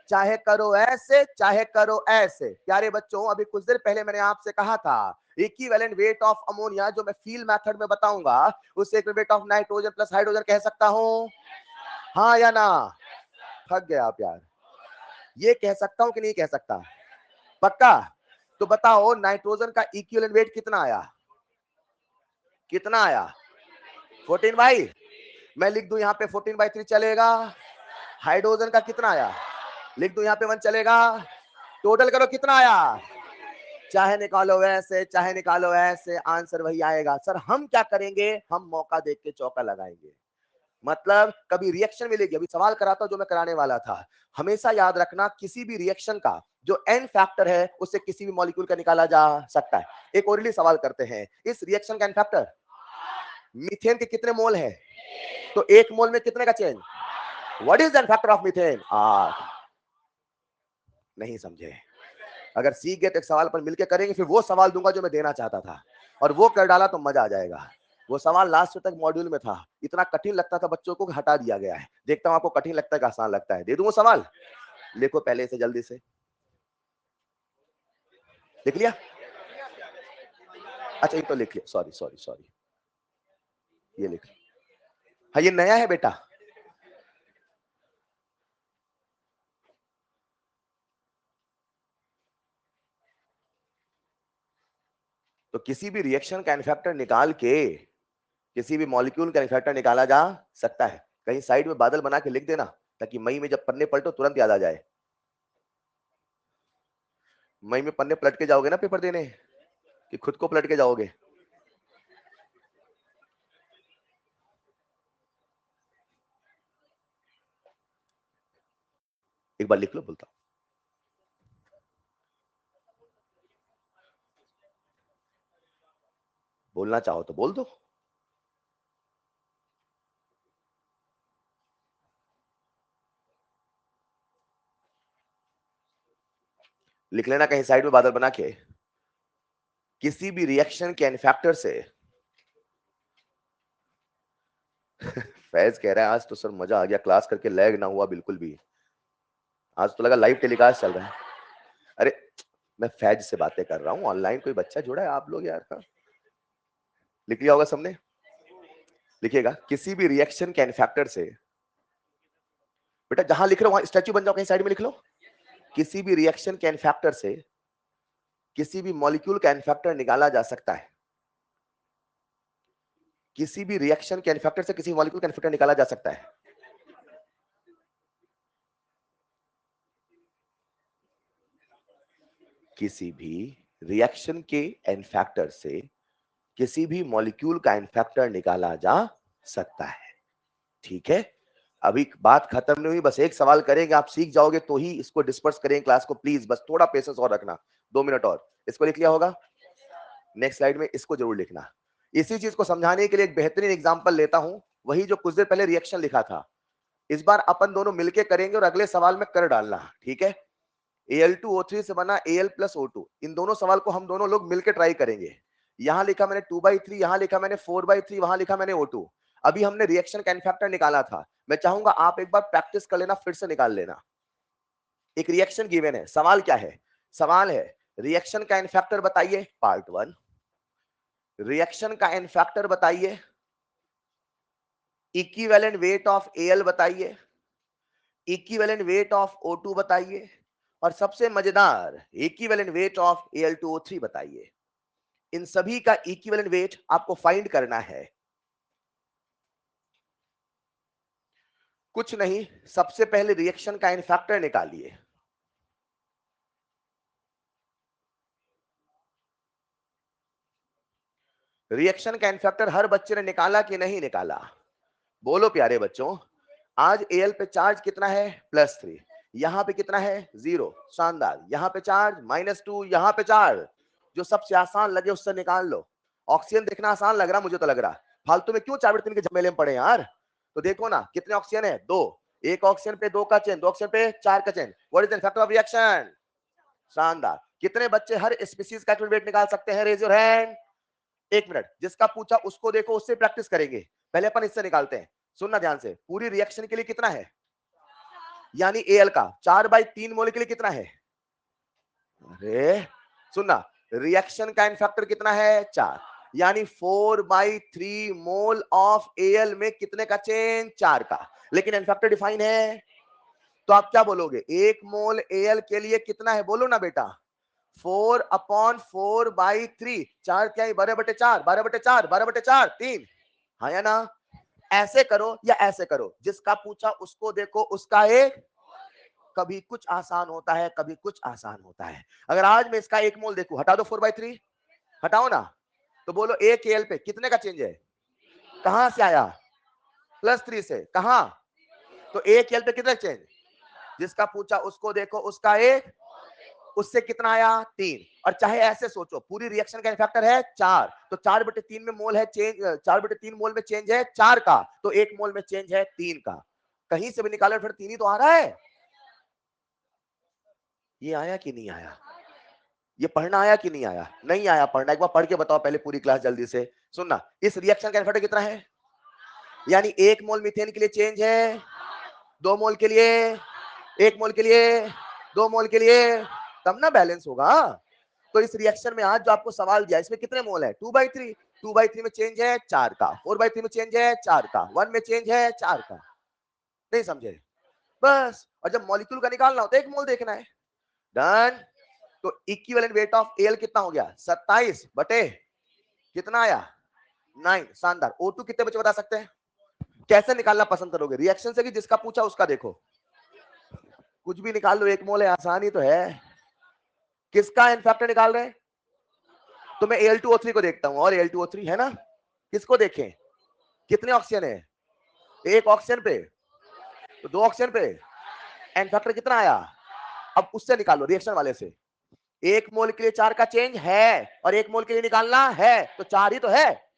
चाहे करो ऐसे चाहे करो ऐसे। प्यारे बच्चों, अभी कुछ देर पहले मैंने आपसे कहा था इक्विवेलेंट वेट ऑफ अमोनिया जो मैं फील्ड मेथड में बताऊंगा, उसे equivalent weight of nitrogen plus hydrogen कह सकता हूं। हाँ या ना? थक गया आप यार। ये कह सकता हूं कि नहीं कह सकता? पक्का? तो बताओ नाइट्रोजन का इक्विवेलेंट वेट कितना आया? कितना आया? 14 बाई। मैं लिख दूं यहाँ पे 14/3 चलेगा। हाइड्रोजन का कितना आया? लिख दूं यहाँ पे 1 चलेगा। टोटल करो कितना आया? चाहे निकालो वैसे चाहे निकालो ऐसे, आंसर वही आएगा। सर हम क्या करेंगे? हम मौका देख के चौका लगाएंगे। मतलब कभी रिएक्शन मिलेगी, अभी सवाल कराता हूं जो मैं कराने वाला था। हमेशा याद रखना, किसी भी रिएक्शन का जो एन फैक्टर है उससे किसी भी मॉलिक्यूल का निकाला जा सकता है। एक ओरली सवाल करते हैं, इस रिएक्शन का एन फैक्टर मीथेन के कितने मोल है? तो 1 मोल में कितने का change? What is the n factor of methane? 8। नहीं समझे? अगर सीख गए तो एक सवाल पर मिलकर करेंगे, फिर वो सवाल दूंगा जो मैं देना चाहता था, और वो कर डाला तो मजा आ जाएगा। वो सवाल लास्ट तक मॉड्यूल में था, इतना कठिन लगता था बच्चों को कि हटा दिया गया है। देखता हूं आपको कठिन लगता है कि आसान लगता है। दे दूं वो सवाल, लिखो पहले से जल्दी से। लिख लिया? अच्छा ये तो लिख लिया, सॉरी सॉरी सॉरी, ये लिख लिया। हाँ ये नया है बेटा। तो किसी भी रिएक्शन का इन्फेक्टर निकाल के किसी भी मॉलिक्यूल का इन्फेक्टर निकाला जा सकता है। कहीं साइड में बादल बना के लिख देना, ताकि मई में जब पन्ने पलटो तुरंत याद आ जाए। मई में पन्ने पलट के जाओगे ना पेपर देने, कि खुद को पलट के जाओगे? एक बार लिख लो, बोलता हूं। बोलना चाहो तो बोल दो। लिख लेना कहीं साइड में बादल बना के। किसी भी रिएक्शन के इन्फेक्टर से फैज कह रहा है आज तो सर मजा आ गया, क्लास करके लैग ना हुआ बिल्कुल भी। आज तो लगा लाइव टेलीकास्ट चल रहा है। अरे मैं फैज से बातें कर रहा हूँ, ऑनलाइन कोई बच्चा जुड़ा है, आप लोग यार। हाँ। लिख लिया होगा सबने? लिखिएगा, किसी भी रिएक्शन के इन्फेक्टर से, बेटा जहां लिख रहे हो वहां स्टैच्यू बन जाओ, कहीं साइड में लिख लो। किसी भी रिएक्शन के इन्फेक्टर से किसी भी मॉलिक्यूल का इन्फेक्टर निकाला जा सकता है। किसी भी रिएक्शन के इन्फेक्टर से किसी मॉलिक्यूल का इन्फेक्टर निकाला जा सकता है। किसी भी रिएक्शन के इन्फेक्टर से किसी भी मॉलिक्यूल का इन्फेक्टर निकाला जा सकता है। ठीक है, अभी बात खत्म नहीं हुई, बस एक सवाल करेंगे, आप सीख जाओगे तो ही इसको डिस्पर्स करेंगे क्लास को। प्लीज बस थोड़ा पेशेंस और रखना, 2 मिनट और। इसको लिख लिया होगा? नेक्स्ट स्लाइड में इसको जरूर लिखना। इसी चीज को समझाने के लिए एक बेहतरीन एग्जांपल लेता हूं, वही जो कुछ देर पहले रिएक्शन लिखा था। इस बार अपन दोनों मिलके करेंगे और अगले सवाल में कर डालना, ठीक है? Al2O3 से बना Al प्लस O2, इन दोनों सवाल को हम दोनों लोग मिलकर ट्राई करेंगे। यहां लिखा मैंने 2/3, यहां लिखा मैंने 4/3, वहां लिखा मैंने O2। अभी हमने रिएक्शन का इन्फेक्टर निकाला था, मैं चाहूंगा आप एक बार प्रैक्टिस कर लेना, फिर से निकाल लेना। एक रिएक्शन गिवन है, सवाल क्या है? सवाल है रिएक्शन का इन्फेक्टर बताइए, पार्ट 1। रिएक्शन का इन्फेक्टर बताइए, इक्विवेलेंट वेट ऑफ Al बताइए, इक्विवेलेंट वेट ऑफ O2 बताइए, और सबसे मजेदार इक्विवेलेंट वेट ऑफ Al2O3 बताइए। इन सभी का इक्विवेलेंट वेट आपको फाइंड करना है। कुछ नहीं, सबसे पहले रिएक्शन का इन्फेक्टर निकालिए। रिएक्शन का इन्फेक्टर हर बच्चे ने निकाला कि नहीं निकाला? बोलो प्यारे बच्चों। आज Al पे चार्ज कितना है? +3। यहां पे कितना है? 0। शानदार। यहां पे चार्ज -2, यहां पे चार्ज। जो सबसे आसान लगे उससे निकाल लो। ऑक्सीजन देखना आसान लग रहा, मुझे तो लग रहा। फालतू में क्यों 4/3 के झमेले में पड़े यार? तो देखो ना कितने ऑक्सीजन है? 2। एक ऑक्सीजन पे 2 का चेन, 2 ऑक्सीजन पे 4 का chain. What is the effect of reaction? शानदार। कितने बच्चे हर स्पीशीज का एटॉमिक वेट निकाल सकते हैं? Raise your hand. 1 मिनट, जिसका पूछा उसको देखो, उससे प्रैक्टिस करेंगे। पहले अपन इससे निकालते हैं। सुनना ध्यान से, पूरी रिएक्शन के लिए कितना है? यानी Al का 4/3 मोल के लिए कितना है? अरे सुनना, रिएक्शन का इन्फेक्टर कितना है? 4। यानी 4/3 मोल ऑफ Al में कितने का चेन? 4 का। लेकिन इन्फेक्टर डिफाइन है, तो आप क्या बोलोगे? 1 मोल Al के लिए कितना है? बोलो ना बेटा। 4/4/3। 4 क्या है? 12/4, 12/4, 12/4, 3। हाँ या ना? ऐसे करो या ऐसे करो, जिसका पूछा उसको देखो, उसका एक। कभी कुछ आसान होता है, कभी कुछ आसान होता है। अगर आज मैं इसका 1 मोल देखूं, हटा दो 4/3, हटाओ ना, तो बोलो 1 Al पे कितने का चेंज है? कहां से आया? +3 से। कहां? तो 1 Al पे कितने चेंज? जिसका पूछा उसको देखो, उसका एक। उससे कितना आया? 3। और चाहे ऐसे सोचो, पूरी रिएक्शन का इन्फेक्टर है 4, तो 4/3 में मोल है चेंज, 4/3 मोल में चेंज है 4 का, तो 1 मोल में चेंज है 3 का। कहीं से भी निकालो फिर 3 ही तो आ रहा है। ये आया कि नहीं आया? ये पढ़ना आया कि नहीं आया? नहीं आया पढ़ना, एक बार पढ़ के बताओ पहले पूरी क्लास जल्दी से। सुनना, इस रिएक्शन का एनर्जी कितना है? यानी 1 मोल मीथेन के लिए चेंज है 2 मोल के लिए, 1 मोल के लिए, 2 मोल के लिए, तब ना बैलेंस होगा। तो इस रिएक्शन में आज जो आपको सवाल दिया इसमें कितने मोल है? 2/3। 2/3 में चेंज है 4 का, 4/3 में चेंज है 4 का, 1 में चेंज है 4 का। नहीं समझे? बस। और जब मॉलिक्यूल का निकालना हो तो 1 मोल देखना है। डन। तो इक्विवेलेंट वेट ऑफ एल कितना हो गया? 27 बटे कितना आया? 9। शानदार। O2 कितने बचे बता सकते हैं? कैसे निकालना पसंद करोगे? रिएक्शन से कि जिसका पूछा उसका देखो, कुछ भी निकाल लो, 1 मोल है, आसानी तो है। किसका इनफैक्टर निकाल रहे हैं? तो मैं Al2O3 को देखता हूं, और Al2O3 है ना, किसको देखें? कितने ऑक्सीजन है? 1 ऑक्सीजन पे, तो 2 ऑक्सीजन पे इनफैक्टर कितना आया? अब उससे निकालो, रिएक्शन वाले से। 1 मोल के लिए 4 का चेंज है और 1 मोल के लिए निकालना है, तो 4 ही तो है।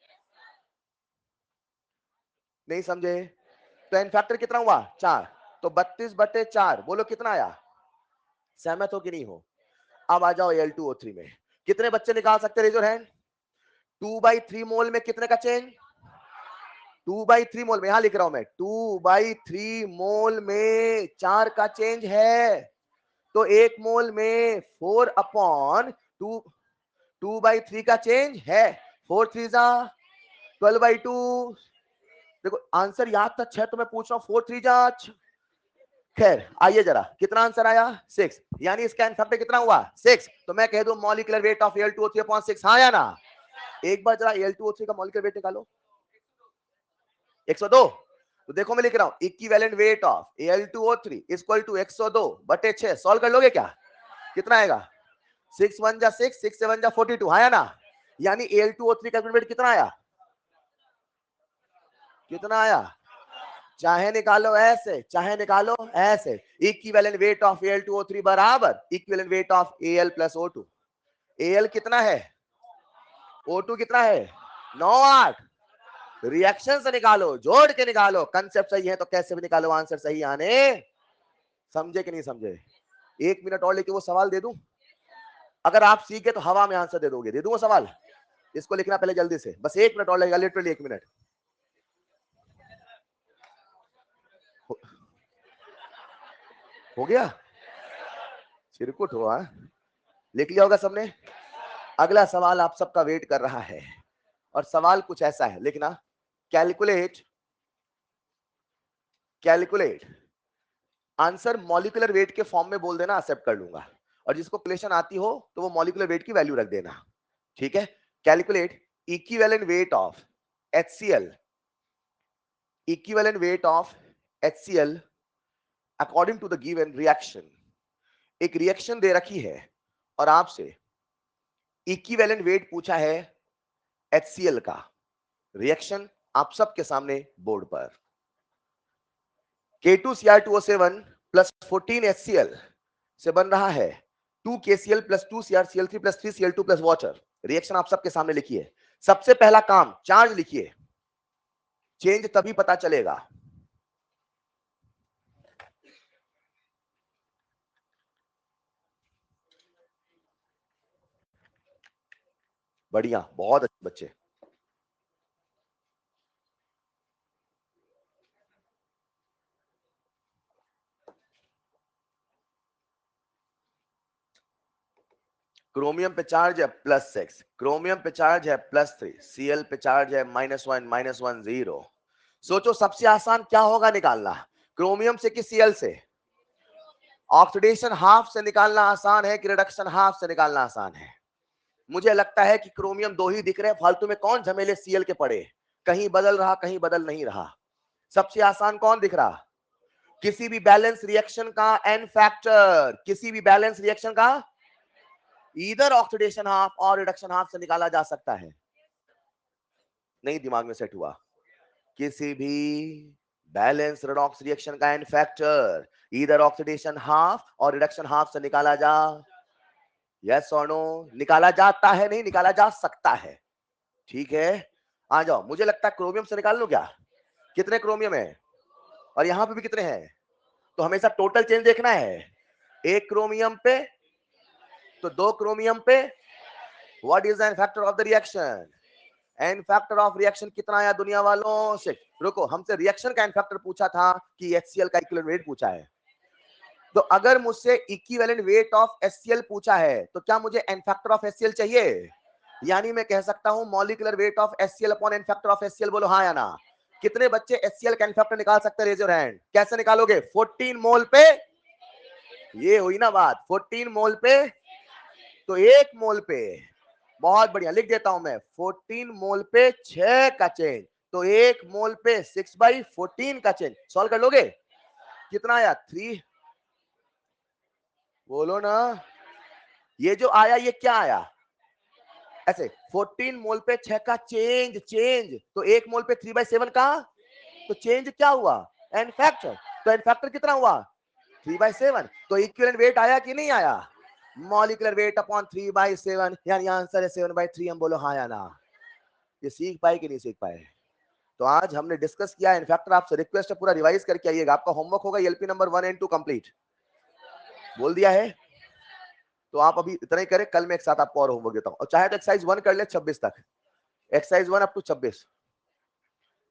नहीं समझे? तो इनफैक्टर कितना हुआ? 4। तो 32/4 बोलो कितना आया? सहमत हो कि नहीं हो? अब आ जाओ Al2O3 में कितने बच्चे निकाल सकते? Raise your hand. 2/3 मोल में कितने का चेंज? 2/3 मोल में, यहां लिख रहा हूं मैं, 2/3 मोल में 4 का चेंज है, तो 1 मोल में 4/2, 2/3 का चेंज है। 4 3 जा 12/2। देखो आंसर याद था 6, तो मैं पूछ रहा हूं 4 3 जा। खैर आइए जरा, कितना आंसर आया? 6। यानी इसका इनफैक्टर कितना हुआ? 6। तो मैं कह दूं molecular weight of Al2O3 upon 6। हाँ या ना? एक बार जरा Al2O3 का मॉलिक्यूलर वेट निकालो। 102। तो देखो मैं लिख रहा हूं equivalent weight of Al2O3 equal to 102/6। Solve कर लोगे क्या? कितना आएगा? 6 1 जा 6, 6 7 जा 42। हाँ या ना? यानी Al2O3 का वेट कितना आया? कितना आया? चाहे निकालो ऐसे, चाहे निकालो ऐसे। इक्विवेलेंट वेट ऑफ Al2O3 बराबर equivalent weight of Al plus O2। Al कितना है? O2 कितना है? 9 8। रिएक्शन से निकालो, जोड़ के निकालो। कंसेप्ट सही है तो कैसे भी निकालो, आंसर सही आने। समझे कि नहीं समझे? 1 मिनट और लेके वो सवाल दे दूं? अगर आप सीखे तो हवा में आंसर दे दोगे। दे दूं वो सवाल? इसको लिखना पहले जल्दी से, बस 1 मिनट और लगेगा, लिटरली 1 मिनट। हो गया? चिरकुट हुआ। लिख लिया होगा सबने? अगला सवाल आप सबका वेट कर रहा है, और सवाल कुछ ऐसा है, लिखना। Calculate, calculate. Answer molecular weight के फॉर्म में बोल देना, एक्सेप्ट कर लूंगा। और जिसको क्वेश्चन आती हो तो वो मॉलिक्यूलर वेट की वैल्यू रख देना, ठीक है? Calculate equivalent weight of HCl, equivalent weight of HCl according to the given reaction. एक रिएक्शन दे रखी है और आपसे इक्विवेलेंट वेट पूछा है HCl का। रिएक्शन आप सबके सामने बोर्ड पर। K2Cr2O7 प्लस 14 HCl से बन रहा है 2 KCl plus 2 CrCl3 plus 3 Cl2 plus water. Reaction आप सबके सामने लिखिए। सबसे पहला काम चार्ज लिखिए, चेंज तभी पता चलेगा। बढ़िया, बहुत अच्छे बच्चे। क्रोमियम पे चार्ज है +6, क्रोमियम पे चार्ज है +3, Cl पे चार्ज है -1 -1 0। सोचो सबसे आसान क्या होगा निकालना? क्रोमियम से कि Cl से? ऑक्सीडेशन हाफ से निकालना आसान है कि रिडक्शन हाफ से निकालना आसान है? मुझे लगता है कि क्रोमियम 2 ही दिख रहे हैं, फालतू में कौन झमेले Cl के पड़े। कहीं बदल रहा, कहीं बदल नहीं रहा। सबसे आसान कौन दिख रहा? किसी भी बैलेंस रिएक्शन का एन फैक्टर, किसी भी बैलेंस रिएक्शन का इधर ऑक्सीडेशन हाफ और रिडक्शन हाफ से निकाला जा सकता है। नहीं दिमाग में सेट हुआ? किसी भी बैलेंस रेडॉक्स रिएक्शन का एन फैक्टर इधर ऑक्सीडेशन हाफ और रिडक्शन हाफ से निकाला जा, यस और नो? निकाला जाता है, नहीं निकाला जा सकता है। ठीक है, आ जाओ। मुझे लगता है क्रोमियम से निकाल लो क्या? कितने क्रोमियम है? और यहां पे भी कितने हैं? तो हमेशा टोटल चेंज देखना है। एक क्रोमियम पे तो 2 क्रोमियम पे what is n factor of the reaction? N factor of reaction कितना आया दुनिया वालों? 6। रुको, हमसे रिएक्शन का एन फैक्टर पूछा था कि HCl का इक्विवेलेंट वेट पूछा है। तो अगर मुझसे इक्विवेलेंट वेट ऑफ HCl पूछा है तो क्या मुझे एन फैक्टर ऑफ HCl चाहिए? यानी मैं कह सकता हूं molecular weight of HCl upon n factor of HCl। बोलो हाँ या ना। कितने बच्चे HCl का एन फैक्टर निकाल सकते हैं? Raise your hand. कैसे निकालोगे? 14 मोल पे, ये हुई ना बात, 14 मोल पे, तो 1 मोल पे, बहुत बढ़िया, लिख देता हूं मैं, 14 मोल पे 6 का चेंज, तो 1 मोल पे 6/14 का चेंज। सॉल्व कर लोगे? कितना आया? 3। बोलो ना, ये जो आया ये क्या आया? ऐसे 14 मोल पे 6 का चेंज, तो 1 मोल पे 3/7 का, तो चेंज क्या हुआ? N factor. तो एन फैक्टर कितना हुआ? 3/7। तो इक्विवेलेंट वेट आया कि नहीं आया? मॉलिक्यूलर वेट अपॉन 3/7, यानी आंसर है 7/3। हम बोलो हाँ या ना। ये सीख पाए कि नहीं सीख पाए? तो आज हमने डिस्कस किया इन फैक्टर। आपसे रिक्वेस्ट है पूरा रिवाइज करके आइएगा। आपका होमवर्क होगा एलपी नंबर 1 एंड 2 कंप्लीट। बोल दिया है तो आप अभी इतना ही करें, कल मैं एक साथ आपको और होमवर्क देता हूं। और चाहे तो एक्सरसाइज 1 कर ले 26 तक, exercise 1 up to 26,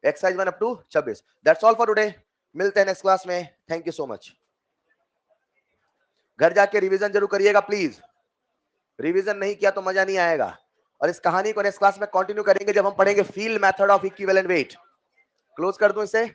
exercise 1 up to 26। That's all for today. मिलते हैं नेक्स्ट क्लास में। Thank you so much. घर जाके रिवीजन जरूर करिएगा प्लीज। रिवीजन नहीं किया तो मजा नहीं आएगा। और इस कहानी को नेक्स्ट क्लास में कंटिन्यू करेंगे जब हम पढ़ेंगे field method of equivalent weight. Close कर दूं इसे।